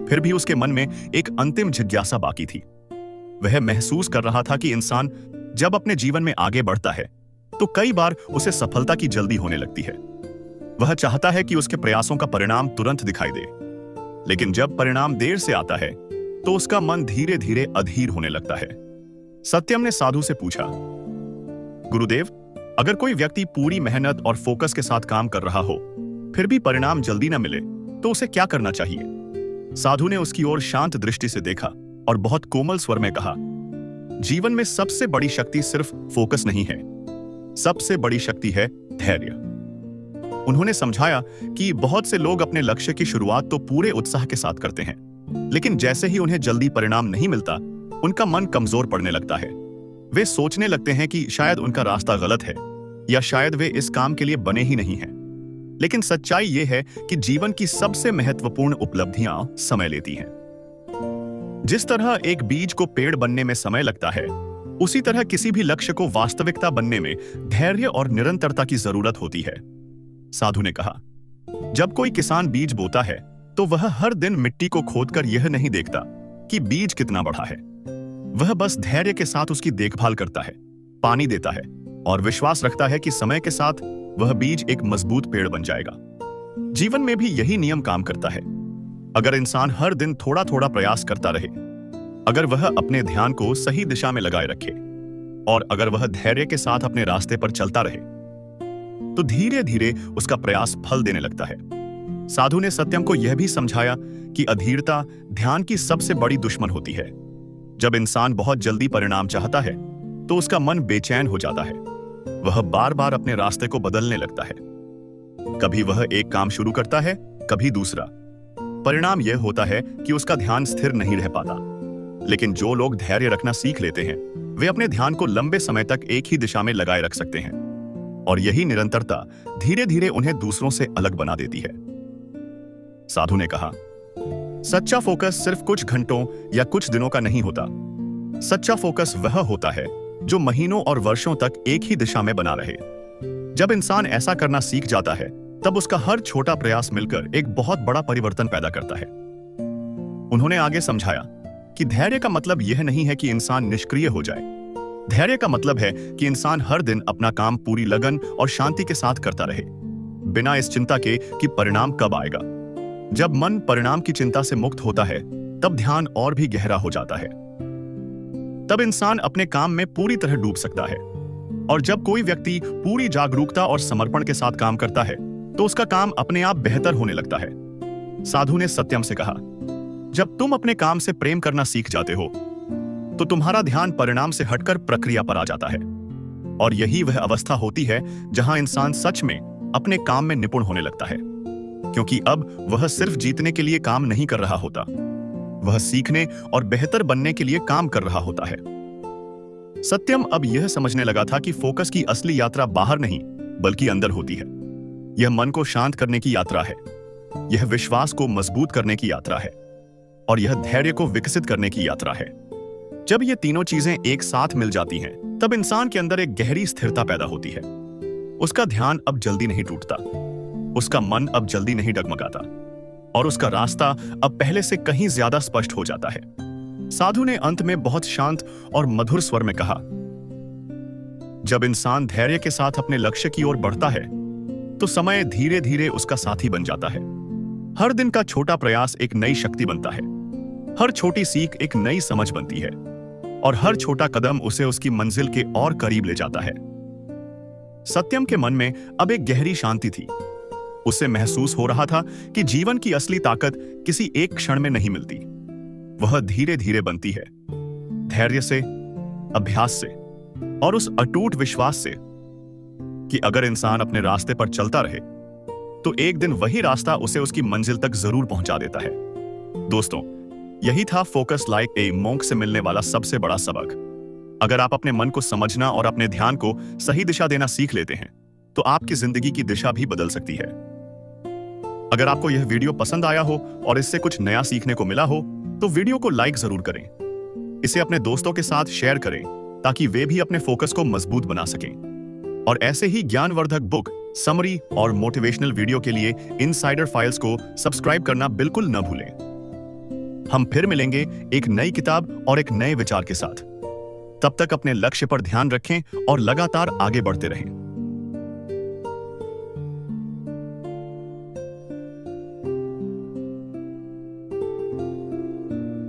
फिर भी उसके मन में एक अंतिम जिज्ञासा बाकी थी। वह महसूस कर रहा था कि इंसान जब अपने जीवन में आगे बढ़ता है तो कई बार उसे सफलता की जल्दी होने लगती है। वह चाहता है कि उसके प्रयासों का परिणाम तुरंत दिखाई दे, लेकिन जब परिणाम देर से आता है तो उसका मन धीरे धीरे अधीर होने लगता है। सत्यम ने साधु से पूछा, गुरुदेव, अगर कोई व्यक्ति पूरी मेहनत और फोकस के साथ काम कर रहा हो, फिर भी परिणाम जल्दी न मिले, तो उसे क्या करना चाहिए? साधु ने उसकी ओर शांत दृष्टि से देखा और बहुत कोमल स्वर में कहा, जीवन में सबसे बड़ी शक्ति सिर्फ फोकस नहीं है, सबसे बड़ी शक्ति है धैर्य। उन्होंने समझाया कि बहुत से लोग अपने लक्ष्य की शुरुआत तो पूरे उत्साह के साथ करते हैं, लेकिन जैसे ही उन्हें जल्दी परिणाम नहीं मिलता, उनका मन कमजोर पड़ने लगता है। वे सोचने लगते हैं कि शायद उनका रास्ता गलत है या शायद वे इस काम के लिए बने ही नहीं हैं। लेकिन सच्चाई यह है कि जीवन की सबसे महत्वपूर्ण उपलब्धियां समय लेती हैं। जिस तरह एक बीज को पेड़ बनने में समय लगता है, उसी तरह किसी भी लक्ष्य को वास्तविकता बनने में धैर्य और निरंतरता की जरूरत होती है। साधु ने कहा, जब कोई किसान बीज बोता है तो वह हर दिन मिट्टी को खोदकर यह नहीं देखता कि बीज कितना बढ़ा है। वह बस धैर्य के साथ उसकी देखभाल करता है, पानी देता है और विश्वास रखता है कि समय के साथ वह बीज एक मजबूत पेड़ बन जाएगा। जीवन में भी यही नियम काम करता है। अगर इंसान हर दिन थोड़ा थोड़ा प्रयास करता रहे, अगर वह अपने ध्यान को सही दिशा में लगाए रखे और अगर वह धैर्य के साथ अपने रास्ते पर चलता रहे, तो धीरे धीरे उसका प्रयास फल देने लगता है। साधु ने सत्यम को यह भी समझाया कि अधीरता ध्यान की सबसे बड़ी दुश्मन होती है। जब इंसान बहुत जल्दी परिणाम चाहता है तो उसका मन बेचैन हो जाता है। वह बार बार अपने रास्ते को बदलने लगता है। कभी वह एक काम शुरू करता है, कभी दूसरा। परिणाम यह होता है कि उसका ध्यान स्थिर नहीं रह पाता। लेकिन जो लोग धैर्य रखना सीख लेते हैं, वे अपने ध्यान को लंबे समय तक एक ही दिशा में लगाए रख सकते हैं। और यही निरंतरता धीरे धीरे उन्हें दूसरों से अलग बना देती है। साधु ने कहा, सच्चा फोकस सिर्फ कुछ घंटों या कुछ दिनों का नहीं होता। सच्चा फोकस वह होता है जो महीनों और वर्षों तक एक ही दिशा में बना रहे। जब इंसान ऐसा करना सीख जाता है, तब उसका हर छोटा प्रयास मिलकर एक बहुत बड़ा परिवर्तन पैदा करता है। उन्होंने आगे समझाया कि धैर्य का मतलब यह नहीं है कि इंसान निष्क्रिय हो जाए। धैर्य का मतलब है कि इंसान हर दिन अपना काम पूरी लगन और शांति के साथ करता रहे, बिना इस चिंता के कि परिणाम कब आएगा। जब मन परिणाम की चिंता से मुक्त होता है, तब ध्यान और भी गहरा हो जाता है। तब इंसान अपने काम में पूरी तरह डूब सकता है। और जब कोई व्यक्ति पूरी जागरूकता और समर्पण के साथ काम करता है, तो उसका काम अपने आप बेहतर होने लगता है। साधु ने सत्यम से कहा, जब तुम अपने काम से प्रेम करना सीख जाते हो, तो तुम्हारा ध्यान परिणाम से हटकर प्रक्रिया पर आ जाता है। और यही वह अवस्था होती है जहां इंसान सच में अपने काम में निपुण होने लगता है, क्योंकि अब वह सिर्फ जीतने के लिए काम नहीं कर रहा होता, वह सीखने और बेहतर बनने के लिए काम कर रहा होता है। सत्यम अब यह समझने लगा था कि फोकस की असली यात्रा बाहर नहीं, बल्कि अंदर होती है। यह मन को शांत करने की यात्रा है, यह विश्वास को मजबूत करने की यात्रा है, और यह धैर्य को विकसित करने की यात्रा है। जब ये तीनों चीजें एक साथ मिल जाती हैं, तब इंसान के अंदर एक गहरी स्थिरता पैदा होती है। उसका ध्यान अब जल्दी नहीं टूटता, उसका मन अब जल्दी नहीं डगमगाता, और उसका रास्ता अब पहले से कहीं ज्यादा स्पष्ट हो जाता है। साधु ने अंत में बहुत शांत और मधुर स्वर में कहा, जब इंसान धैर्य के साथ अपने लक्ष्य की ओर बढ़ता है तो समय धीरे धीरे उसका साथी बन जाता है। हर दिन का छोटा प्रयास एक नई शक्ति बनता है, हर छोटी सीख एक नई समझ बनती है, और हर छोटा कदम उसे उसकी मंजिल के और करीब ले जाता है। सत्यम के मन में अब एक गहरी शांति थी। उसे महसूस हो रहा था कि जीवन की असली ताकत किसी एक क्षण में नहीं मिलती, वह धीरे धीरे बनती है, धैर्य से, अभ्यास से, और उस अटूट विश्वास से कि अगर इंसान अपने रास्ते पर चलता रहे तो एक दिन वही रास्ता उसे उसकी मंजिल तक जरूर पहुंचा देता है। दोस्तों, यही था फोकस लाइक ए मॉन्क से मिलने वाला सबसे बड़ा सबक। अगर आप अपने मन को समझना और अपने ध्यान को सही दिशा देना सीख लेते हैं तो आपकी जिंदगी की दिशा भी बदल सकती है। अगर आपको यह वीडियो पसंद आया हो और इससे कुछ नया सीखने को मिला हो तो वीडियो को लाइक जरूर करें। इसे अपने दोस्तों के साथ शेयर करें ताकि वे भी अपने फोकस को मजबूत बना सकें। और ऐसे ही ज्ञानवर्धक बुक, समरी और मोटिवेशनल वीडियो के लिए इनसाइडर फाइल्स को सब्सक्राइब करना बिल्कुल न भूलें। हम फिर मिलेंगे एक नई किताब और एक नए विचार के साथ। तब तक अपने लक्ष्य पर ध्यान रखें और लगातार आगे बढ़ते रहें।